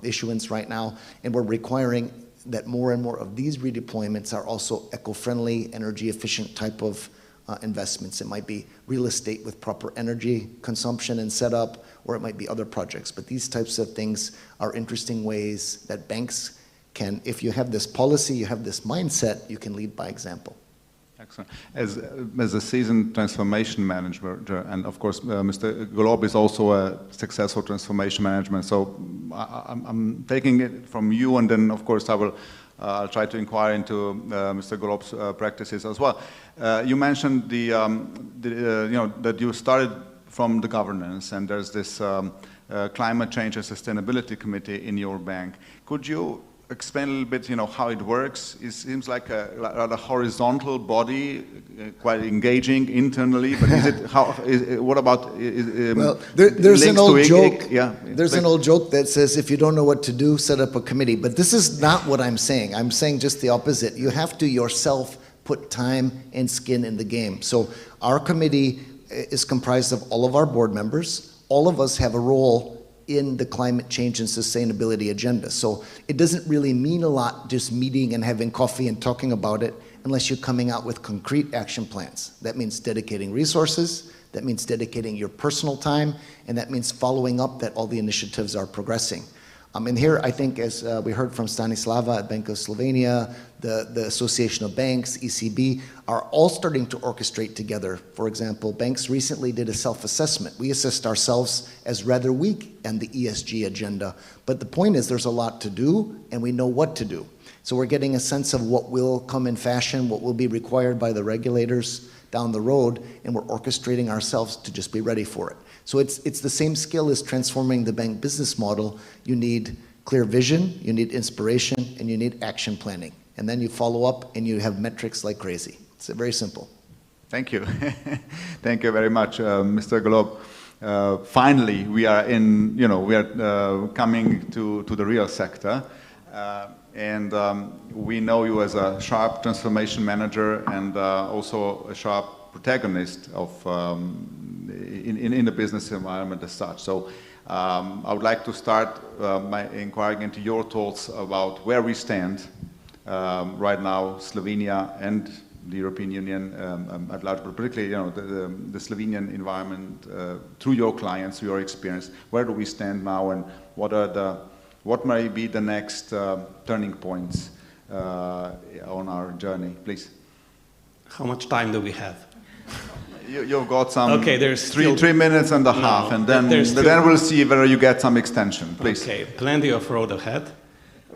issuance right now, and we're requiring that more and more of these redeployments are also eco-friendly, energy-efficient type of investments. It might be real estate with proper energy consumption and setup, or it might be other projects. But these types of things are interesting ways that banks can, if you have this policy, you have this mindset, you can lead by example. Excellent. As a seasoned transformation manager, and of course, Mr. Golob is also a successful transformation management. So I'm taking it from you, and then of course I'll try to inquire into Mr. Golob's practices as well. You mentioned that you started from the governance, and there's this climate change and sustainability committee in your bank. Could you explain a little bit, how it works? It seems like a horizontal body, quite engaging internally. But is it? What about? Well, there's an old joke. Yeah, there's an old joke that says, if you don't know what to do, set up a committee. But this is not what I'm saying. I'm saying just the opposite. You have to yourself put time and skin in the game. So our committee is comprised of all of our board members. All of us have a role in the climate change and sustainability agenda. So it doesn't really mean a lot just meeting and having coffee and talking about it unless you're coming out with concrete action plans. That means dedicating resources, that means dedicating your personal time, and that means following up that all the initiatives are progressing. And here, I think, as we heard from Stanislava at Bank of Slovenia, the Association of Banks, ECB, are all starting to orchestrate together. For example, banks recently did a self-assessment. We assessed ourselves as rather weak in the ESG agenda. But the point is there's a lot to do, and we know what to do. So we're getting a sense of what will come in fashion, what will be required by the regulators down the road, and we're orchestrating ourselves to just be ready for it. So it's the same skill as transforming the bank business model. You need clear vision, you need inspiration, and you need action planning. And then you follow up and you have metrics like crazy. It's very simple. Thank you. Thank you very much, Mr. Golob. Finally, we are coming to the real sector. And we know you as a sharp transformation manager and also a sharp protagonist of in the business environment as such. So I would like to start by inquiring into your thoughts about where we stand right now, Slovenia and the European Union at large, but particularly the Slovenian environment through your clients, through your experience. Where do we stand now, and what may be the next turning points on our journey, please? How much time do we have? You've got some. Okay, there's 3 minutes and a half, and then we'll see whether you get some extension, please. Okay, plenty of road ahead.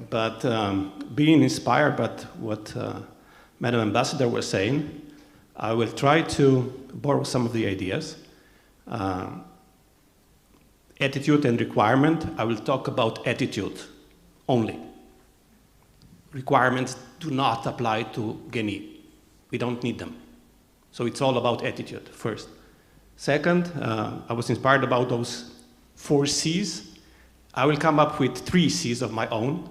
But being inspired by what Madam Ambassador was saying, I will try to borrow some of the ideas. Attitude and requirement, I will talk about attitude only. Requirements do not apply to Geni. We don't need them. So it's all about attitude, first. Second, I was inspired about those 4 C's. I will come up with 3 C's of my own.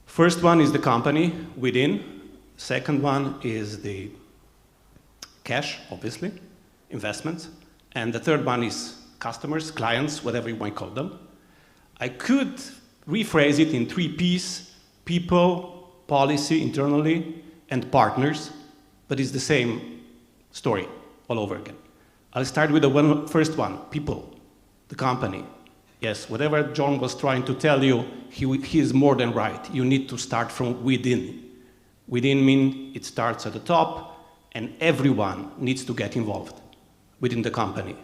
First one is the company within. Second one is the cash, obviously, investments. And the third one is customers, clients, whatever you might call them. I could rephrase it in 3 P's: people, policy internally, and partners, but it's the same story all over again. I'll start with the first one, people, the company. Yes, whatever John was trying to tell you, he is more than right. You need to start from within. Within means it starts at the top, and everyone needs to get involved within the company.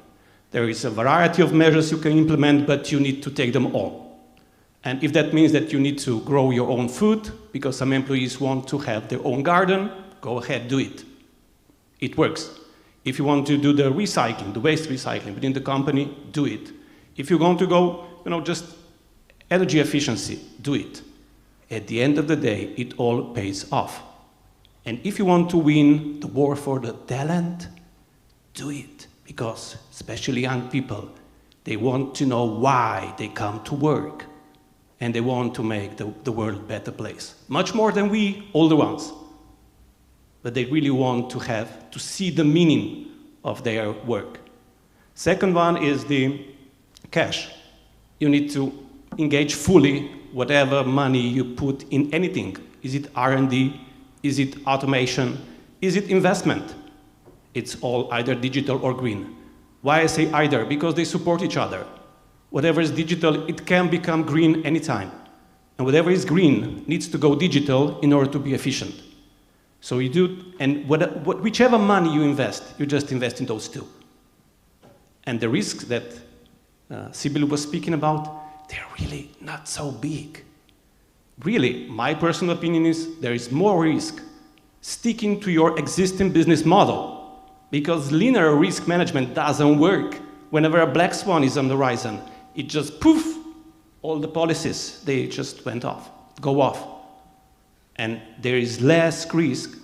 There is a variety of measures you can implement, but you need to take them all. And if that means that you need to grow your own food, because some employees want to have their own garden, go ahead, do it. It works. If you want to do the recycling, the waste recycling within the company, do it. If you're going to go, just energy efficiency, do it. At the end of the day, it all pays off. And if you want to win the war for the talent, do it. Because especially young people, they want to know why they come to work. And they want to make the world a better place. Much more than we, older ones. But they really want to see the meaning of their work. Second one is the cash. You need to engage fully whatever money you put in anything. Is it R&D? Is it automation? Is it investment? It's all either digital or green. Why I say either? Because they support each other. Whatever is digital, it can become green anytime. And whatever is green needs to go digital in order to be efficient. So you do, and whichever money you invest, you just invest in those 2. And the risks that Sibyl was speaking about, they're really not so big. Really, my personal opinion is there is more risk sticking to your existing business model, because linear risk management doesn't work. Whenever a black swan is on the horizon, it just poof, all the policies, they just go off. And there is less risk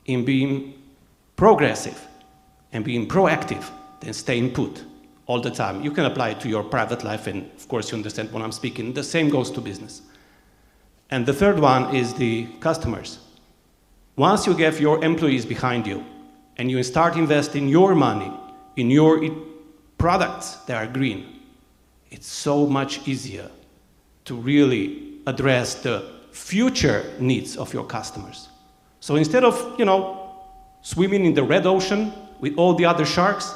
in being progressive and being proactive than staying put all the time. You can apply it to your private life, and of course you understand when I'm speaking. The same goes to business. And the third one is the customers. Once you get your employees behind you and you start investing your money in your products that are green, it's so much easier to really address the future needs of your customers. So instead of, swimming in the red ocean with all the other sharks,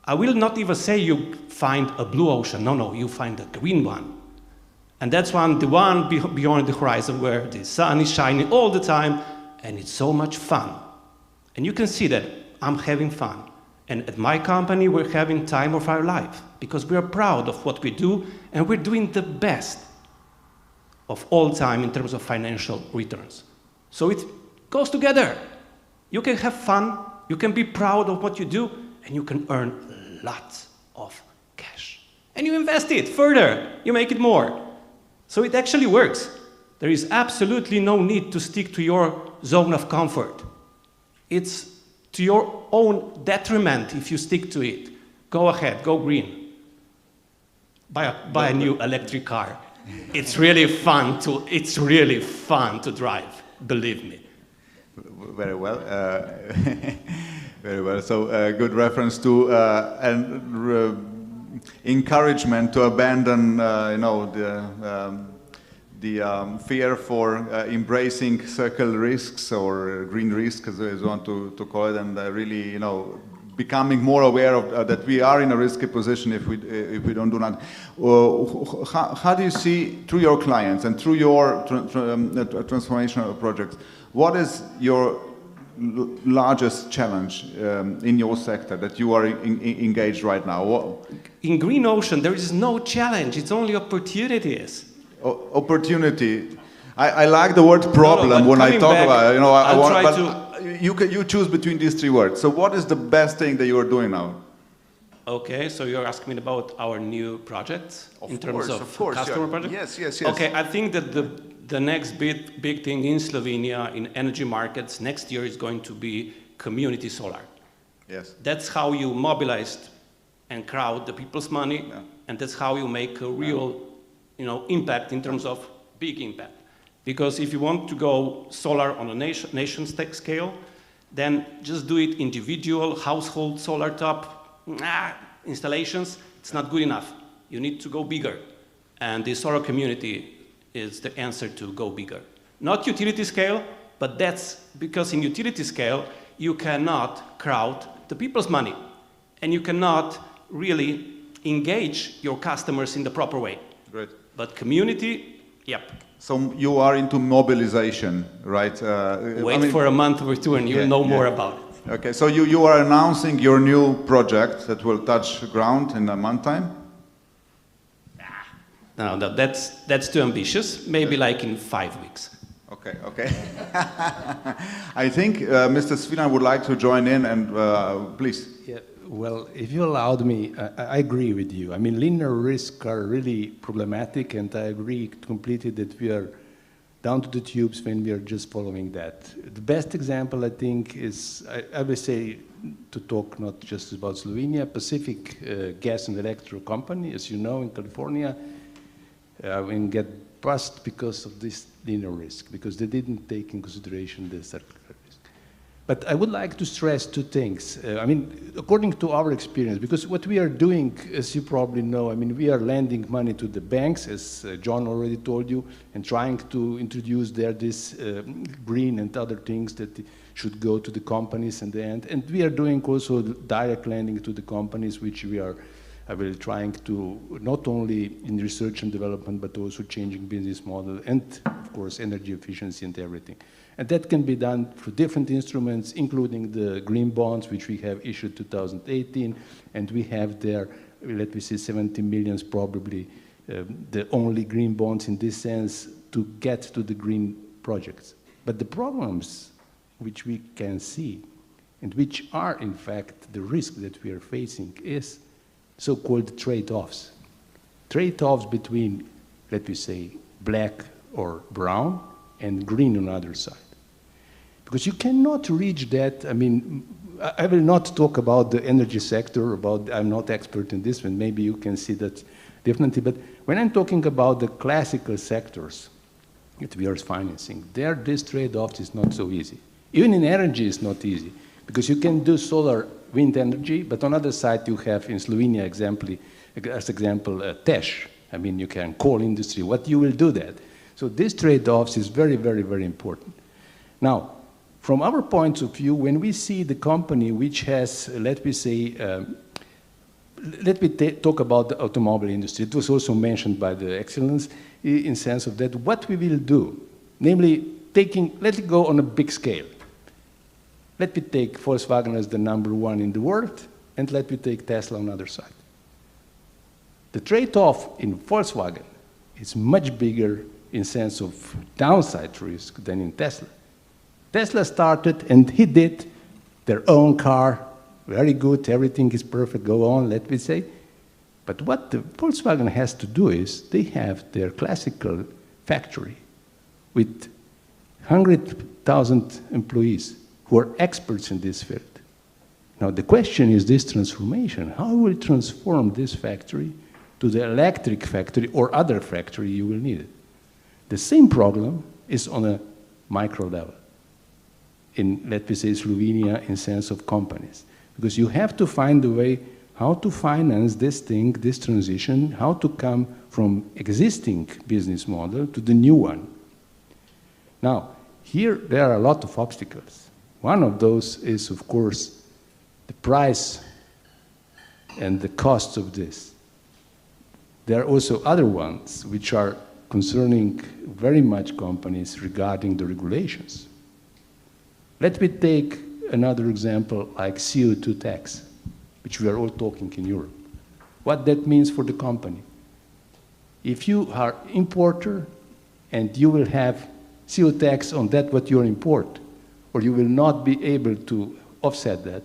I will not even say you find a blue ocean. No, you find a green one. And that's the one beyond the horizon where the sun is shining all the time, and it's so much fun. And you can see that I'm having fun. And at my company, we're having time of our life because we are proud of what we do, and we're doing the best of all time in terms of financial returns. So it goes together. You can have fun, you can be proud of what you do, and you can earn lots of cash. And you invest it further, you make it more. So it actually works. There is absolutely no need to stick to your zone of comfort. It's to your own detriment if you stick to it. Go ahead, go green. Buy a new electric car. It's really fun to drive, believe me. Very well. Very well. So good reference to encouragement to abandon, the fear for embracing circle risks or green risks, as you want to call it, and really, becoming more aware of that we are in a risky position if we don't do that. How do you see, through your clients and through your transformational projects, what is your largest challenge in your sector that you are engaged right now? In Green Ocean, there is no challenge, it's only opportunities. Opportunity. I like the word problem when I talk about it. You know, I want, but you choose between these three words. So what is the best thing that you are doing now? Okay, so you're asking me about our new projects in terms of customer projects? Yes, yes, yes. Okay, I think that the next big thing in Slovenia in energy markets next year is going to be community solar. Yes. That's how you mobilize and crowd the people's money, and that's how you make a real, impact in terms of big impact. Because if you want to go solar on a nation scale, then just do it individual household solar top installations. It's not good enough. You need to go bigger, and the solar community is the answer to go bigger. Not utility scale, but that's because in utility scale you cannot crowd the people's money, and you cannot really engage your customers in the proper way. Great. But community, yep. So you are into mobilization, right? Wait for a month or two and you'll know more about it. Okay, so you are announcing your new project that will touch ground in a month time? No, that's too ambitious. Maybe like in 5 weeks. Okay, okay. I think Mr. Svilan would like to join in, and please. Yeah, well, if you allowed me, I agree with you. I mean, linear risks are really problematic, and I agree completely that we are down to the tubes when we are just following that. The best example, I think, is, I would say, to talk not just about Slovenia, Pacific Gas and Electric Company, as you know, in California, and get bust because of this linear risk, because they didn't take in consideration the circular risk. But I would like to stress two things. I mean, according to our experience, because what we are doing, as you probably know, I mean, we are lending money to the banks, as John already told you, and trying to introduce there this green and other things that should go to the companies in the end. And we are doing also direct lending to the companies, which we are trying to, not only in research and development, but also changing business model and, of course, energy efficiency and everything. And that can be done through different instruments, including the green bonds, which we have issued 2018, and we have there, let me say, 70 million probably, the only green bonds in this sense to get to the green projects. But the problems which we can see, and which are, in fact, the risk that we are facing is so-called trade-offs. Trade-offs between, let me say, black or brown and green on the other side. Because you cannot reach that, I mean, I will not talk about the energy sector, I'm not expert in this one, maybe you can see that differently, but when I'm talking about the classical sectors that we are financing, there this trade-off is not so easy. Even in energy it's not easy, because you can do solar wind energy, but on the other side you have in Slovenia as example TESH. I mean, you can coal industry, what you will do that. So this trade-offs is very, very, very important. Now, from our point of view, when we see the company which has, let me say, let me talk about the automobile industry. It was also mentioned by the excellence in sense of that what we will do, namely let it go on a big scale. Let me take Volkswagen as the #1 in the world, and let me take Tesla on the other side. The trade-off in Volkswagen is much bigger in sense of downside risk than in Tesla. Tesla started, and he did their own car, very good, everything is perfect, go on, let me say. But what the Volkswagen has to do is, they have their classical factory with 100,000 employees who are experts in this field. Now the question is this transformation. How will transform this factory to the electric factory or other factory you will need it? The same problem is on a micro level. In, let me say, Slovenia in sense of companies. Because you have to find a way how to finance this thing, this transition, how to come from existing business model to the new one. Now, here there are a lot of obstacles. One of those is, of course, the price and the cost of this. There are also other ones which are concerning very much companies regarding the regulations. Let me take another example like CO2 tax, which we are all talking in Europe. What that means for the company. If you are importer and you will have CO tax on that what you import, or you will not be able to offset that,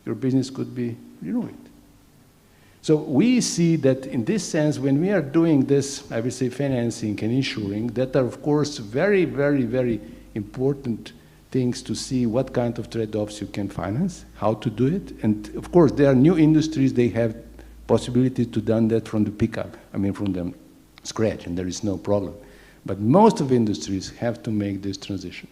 your business could be ruined. So we see that in this sense, when we are doing this, I would say financing and insuring, that are of course very, very, very important things to see what kind of trade-offs you can finance, how to do it. And of course, there are new industries, they have possibility to do that from the pickup, I mean from the scratch, and there is no problem. But most of industries have to make this transition.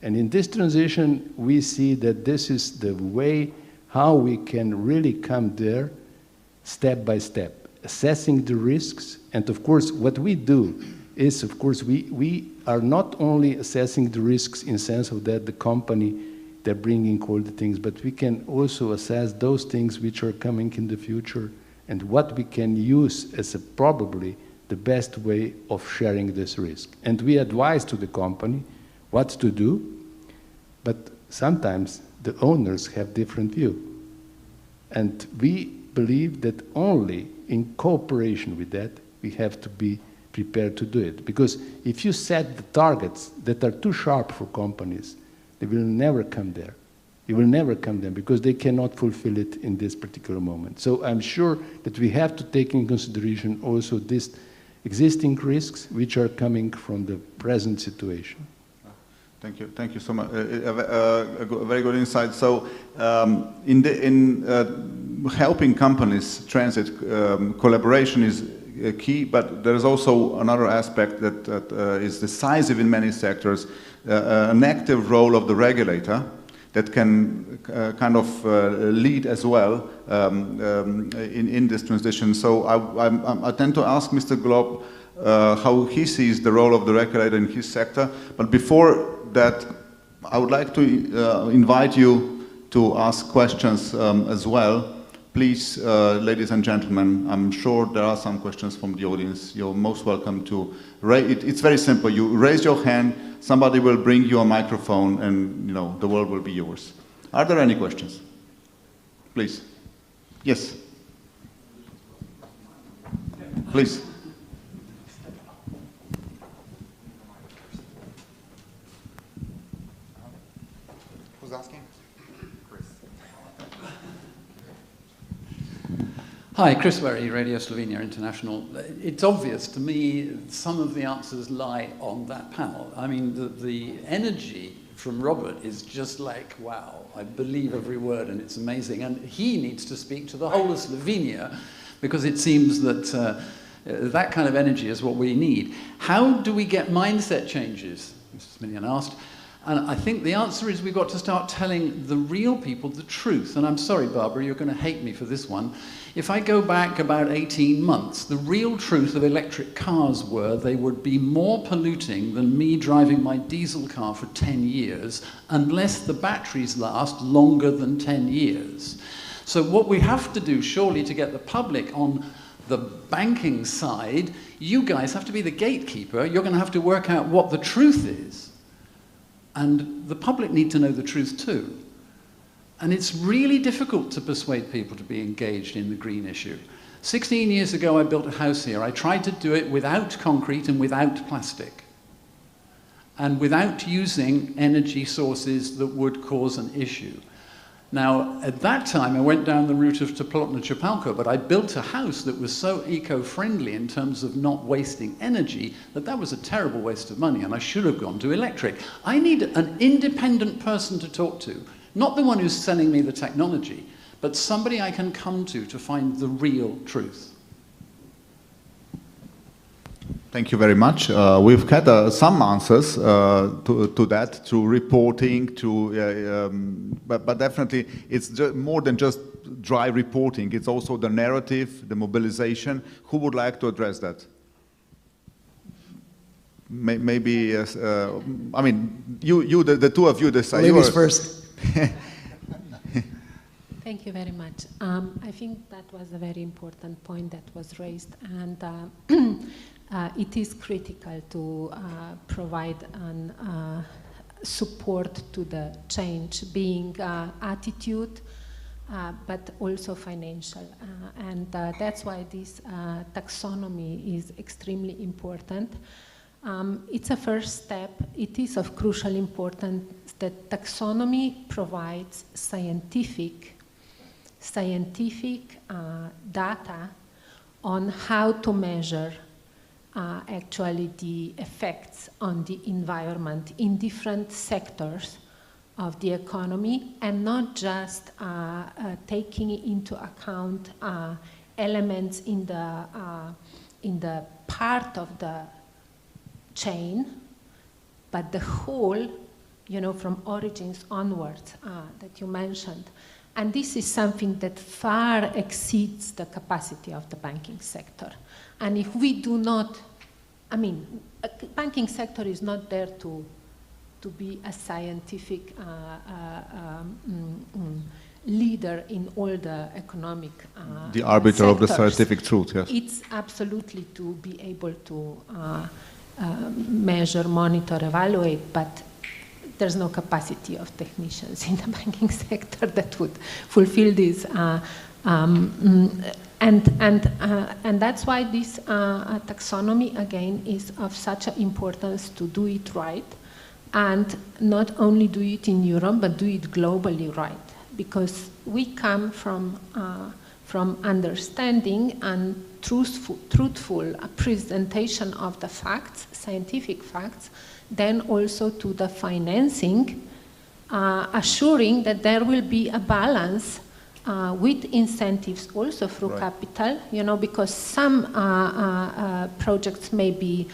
And in this transition, we see that this is the way how we can really come there step by step, assessing the risks. And of course, what we do is, of course, we are not only assessing the risks in sense of that the company, they're bringing all the things, but we can also assess those things which are coming in the future and what we can use as probably the best way of sharing this risk. And we advise to the company what to do, but sometimes the owners have different view. And we believe that only in cooperation with that, we have to be prepared to do it. Because if you set the targets that are too sharp for companies, they will never come there. It will never come there because they cannot fulfill it in this particular moment. So I'm sure that we have to take in consideration also these existing risks which are coming from the present situation. Thank you so much. A very good insight. So, in helping companies transit, collaboration is key, but there is also another aspect that is decisive in many sectors, an active role of the regulator that can kind of lead as well in this transition. So I tend to ask Mr. Glob how he sees the role of the regulator in his sector. But before that, I would like to invite you to ask questions as well. Please, ladies and gentlemen, I'm sure there are some questions from the audience. You're most welcome to raise it. It's very simple. You raise your hand, somebody will bring you a microphone, and you know the world will be yours. Are there any questions? Please. Yes. Please. Who's asking? Chris. Hi, Chris Werry, Radio Slovenia International. It's obvious to me some of the answers lie on that panel. I mean, the energy from Robert is just like, wow, I believe every word and it's amazing. And he needs to speak to the whole of Slovenia because it seems that that kind of energy is what we need. How do we get mindset changes? Mrs. Minion asked. And I think the answer is we've got to start telling the real people the truth. And I'm sorry, Barbara, you're going to hate me for this one. If I go back about 18 months, the real truth of electric cars were they would be more polluting than me driving my diesel car for 10 years unless the batteries last longer than 10 years. So what we have to do, surely, to get the public on the banking side, you guys have to be the gatekeeper. You're going to have to work out what the truth is. And the public need to know the truth too. And it's really difficult to persuade people to be engaged in the green issue. 16 years ago, I built a house here. I tried to do it without concrete and without plastic, and without using energy sources that would cause an issue. Now, at that time, I went down the route of Toplotno-Chapalko, but I built a house that was so eco-friendly in terms of not wasting energy that that was a terrible waste of money, and I should have gone to electric. I need an independent person to talk to, not the one who's selling me the technology, but somebody I can come to find the real truth. Thank you very much. We've had some answers to that, through reporting, but definitely it's more than just dry reporting. It's also the narrative, the mobilization. Who would like to address that? Maybe, I mean, you, the two of you decide. Ladies first. Thank you very much. I think that was a very important point that was raised, and it is critical to provide support to the change, being attitude, but also financial. And that's why this taxonomy is extremely important. It's a first step. It is of crucial importance that taxonomy provides scientific data on how to measure actually the effects on the environment in different sectors of the economy, and not just taking into account elements in the part of the chain, but the whole, from origins onwards that you mentioned. And this is something that far exceeds the capacity of the banking sector. And if we do not, banking sector is not there to be a scientific leader in all the economic the arbiter sectors. of the scientific truth, yes. It's absolutely to be able to measure, monitor, evaluate, but there's no capacity of technicians in the banking sector that would fulfill this. And that's why this taxonomy, again, is of such an importance to do it right, and not only do it in Europe, but do it globally right. Because we come from understanding and truthful presentation of the facts, scientific facts, then also to the financing, assuring that there will be a balance with incentives also through capital, because some projects may be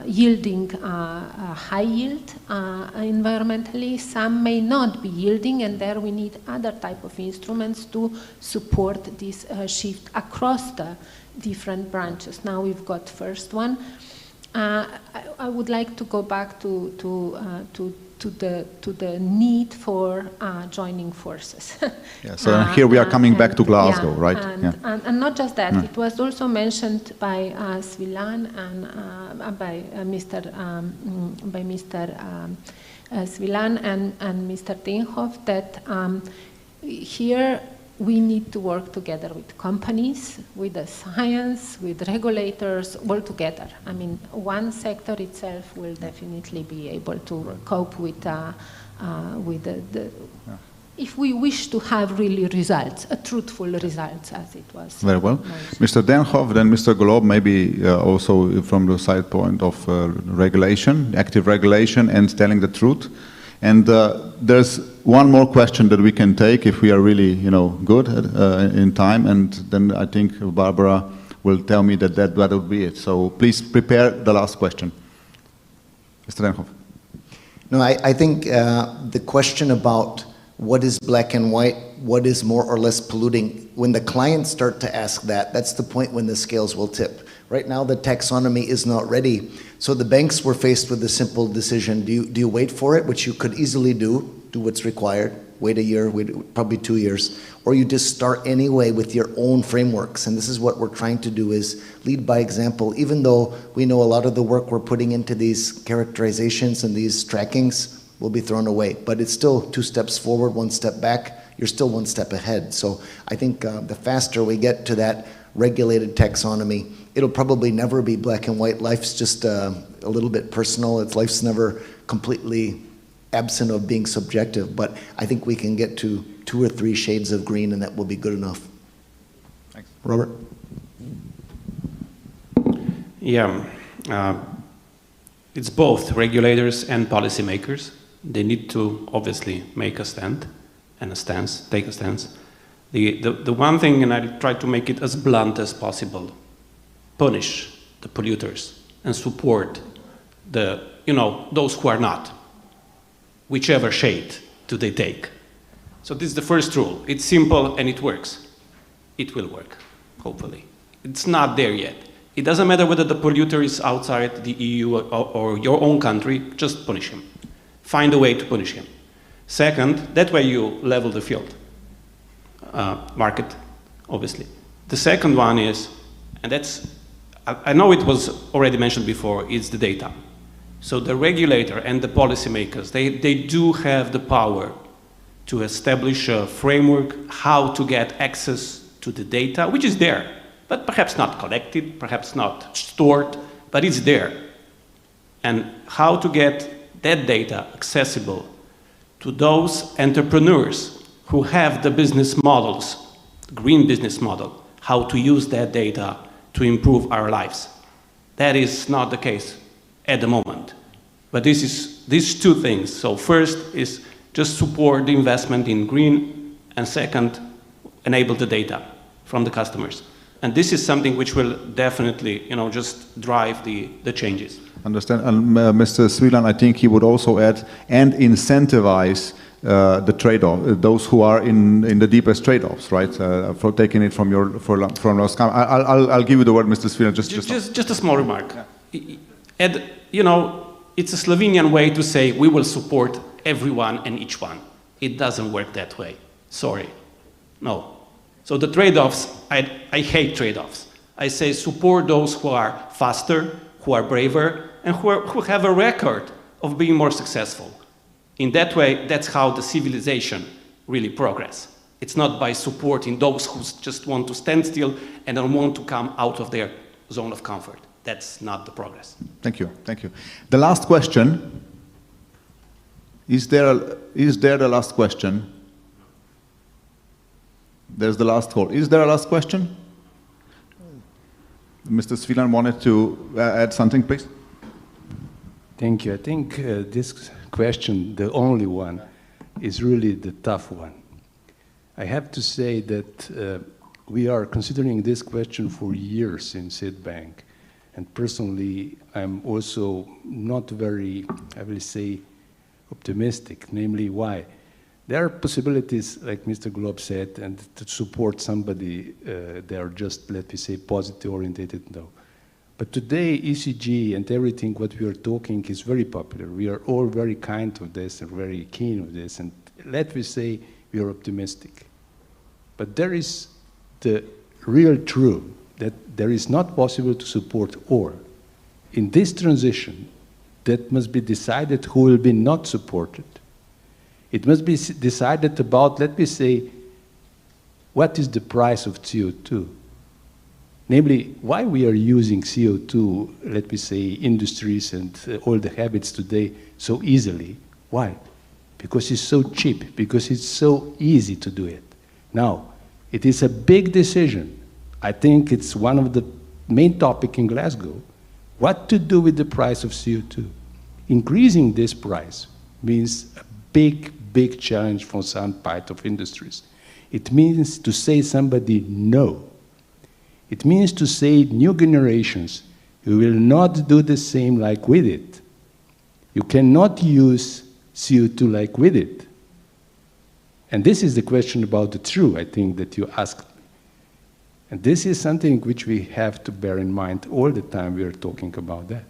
yielding high yield environmentally, some may not be yielding, and there we need other type of instruments to support this shift across the different branches. Now we've got first one. I would like to go back to the need for joining forces. Yeah, so here we are coming back to Glasgow, right? And not just that, it was also mentioned by Svilan and by Mr. Svilan and Mr. Denhoff that here we need to work together with companies, with the science, with regulators, all together. One sector itself will definitely be able to cope with the if we wish to have really results, truthful results, as it was. Very well. mentioned. Mr. Denhoff, then Mr. Golob, maybe also from the side point of regulation, active regulation, and telling the truth. And there's one more question that we can take if we are really, good in time, and then I think Barbara will tell me that will be it. So please prepare the last question. Mr. Denhoff. No, I think the question about what is black and white, what is more or less polluting, when the clients start to ask that, that's the point when the scales will tip. Right now, the taxonomy is not ready. So the banks were faced with a simple decision. Do you wait for it, which you could easily do what's required, wait a year, probably 2 years, or you just start anyway with your own frameworks. And this is what we're trying to do, is lead by example, even though we know a lot of the work we're putting into these characterizations and these trackings will be thrown away. But it's still 2 steps forward, 1 step back. You're still 1 step ahead. So I think the faster we get to that regulated taxonomy, it'll probably never be black and white. Life's just a little bit personal. Life's never completely absent of being subjective, but I think we can get to 2 or 3 shades of green, and that will be good enough. Thanks. Robert? Yeah, it's both regulators and policymakers. They need to obviously make a stand and take a stance. The one thing, and I'll try to make it as blunt as possible, punish the polluters and support those who are not, whichever shade do they take. So this is the first rule. It's simple and it works. It will work, hopefully. It's not there yet. It doesn't matter whether the polluter is outside the EU or your own country, just punish him. Find a way to punish him. Second, that way you level the field. Market, obviously. The second one is, and I know it was already mentioned before, is the data. So the regulator and the policymakers, they do have the power to establish a framework how to get access to the data, which is there, but perhaps not collected, perhaps not stored, but it's there. And how to get that data accessible to those entrepreneurs who have the business models, green business model, how to use that data to improve our lives. That is not the case at the moment. But these two things. So first is just support the investment in green, and second, enable the data from the customers. And this is something which will definitely, just drive the changes. Understand. And Mr. Svilan, I think he would also add, and incentivize the trade-off, those who are in the deepest trade-offs, right? For taking it from last time. I'll give you the word, Mr. Svilan. Just a small remark. Yeah. It's a Slovenian way to say we will support everyone and each one. It doesn't work that way. Sorry. No. So the trade-offs, I hate trade-offs. I say support those who are faster, who are braver, and who have a record of being more successful. In that way, that's how the civilization really progress. It's not by supporting those who just want to stand still and don't want to come out of their zone of comfort. That's not the progress. Thank you. Thank you. The last question. Is there the last question? There's the last call. Is there a last question? Mr. Svilan wanted to add something, please. Thank you. I think this question, the only one, is really the tough one. I have to say that we are considering this question for years in Swedbank. And personally, I'm also not very, I will say, optimistic. Namely, why? There are possibilities, like Mr. Glob said, and to support somebody, they are just, let me say, positive oriented, no. But today, ECG and everything what we are talking is very popular. We are all very kind of this and very keen of this, and let me say we are optimistic. But there is the real truth that there is not possible to support all. In this transition, that must be decided who will be not supported. It must be decided about, let me say, what is the price of CO2? Namely, why we are using CO2, let me say, industries and all the habits today so easily. Why? Because it's so cheap, because it's so easy to do it. Now, it is a big decision. I think it's one of the main topics in Glasgow. What to do with the price of CO2? Increasing this price means a big, big challenge for some part of industries. It means to say somebody no. It means to say new generations, you will not do the same like we did. You cannot use CO2 like we did. And this is the question about the true, I think, that you asked. And this is something which we have to bear in mind all the time we are talking about that.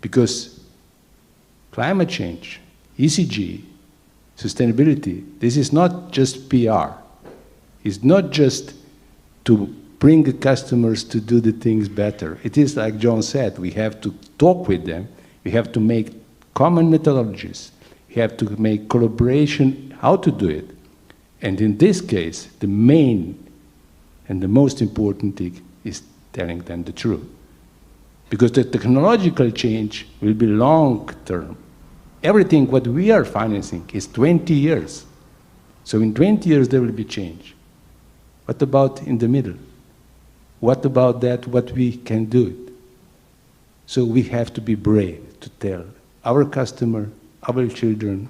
Because climate change, ECG, sustainability, this is not just PR. It's not just to bring the customers to do the things better. It is like John said, we have to talk with them, we have to make common methodologies, we have to make collaboration how to do it. And in this case, the main and the most important thing is telling them the truth. Because the technological change will be long term. Everything what we are financing is 20 years. So in 20 years there will be change. What about in the middle? What about that, what we can do? So we have to be brave to tell our customer, our children,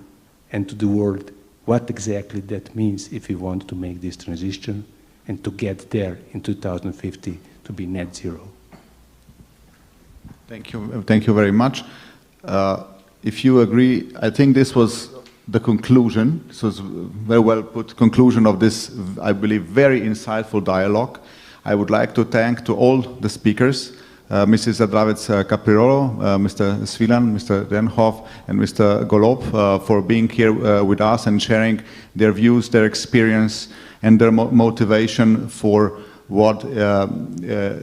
and to the world what exactly that means if we want to make this transition and to get there in 2050 to be net zero. Thank you very much. If you agree, I think this was the conclusion. This was very well put conclusion of this, I believe, very insightful dialogue. I would like to thank to all the speakers, Mrs. Zadravec-Capirolo, Mr. Svilan, Mr. Denhoff, and Mr. Golob for being here with us and sharing their views, their experience, and their motivation for what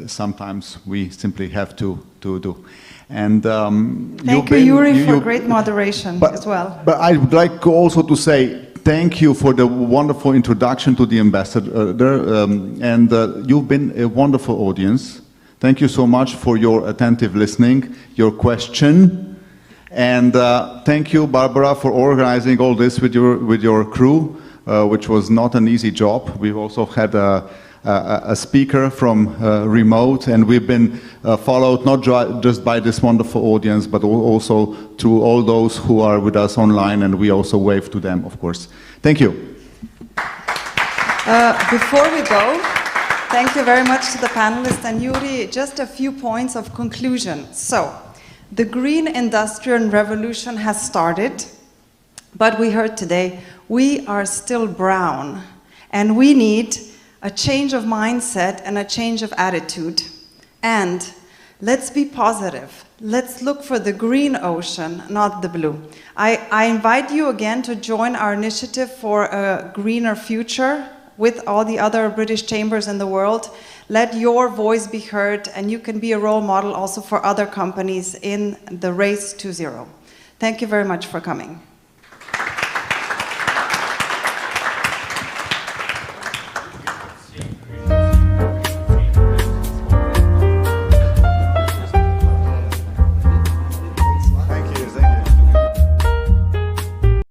sometimes we simply have to do. And thank you, Yuri, for great moderation as well. But I would like also to say thank you for the wonderful introduction to the ambassador, and you've been a wonderful audience. Thank you so much for your attentive listening, your question, and thank you, Barbara, for organizing all this with your crew, which was not an easy job. We've also had a speaker from remote, and we've been followed not just by this wonderful audience, but also through all those who are with us online, and we also wave to them, of course. Thank you. Before we go, thank you very much to the panelists, and Yuri, just a few points of conclusion. So, the green industrial revolution has started, but we heard today, we are still brown, and we need a change of mindset and a change of attitude. And let's be positive. Let's look for the green ocean, not the blue. I invite you again to join our initiative for a greener future with all the other British chambers in the world. Let your voice be heard, and you can be a role model also for other companies in the race to zero. Thank you very much for coming.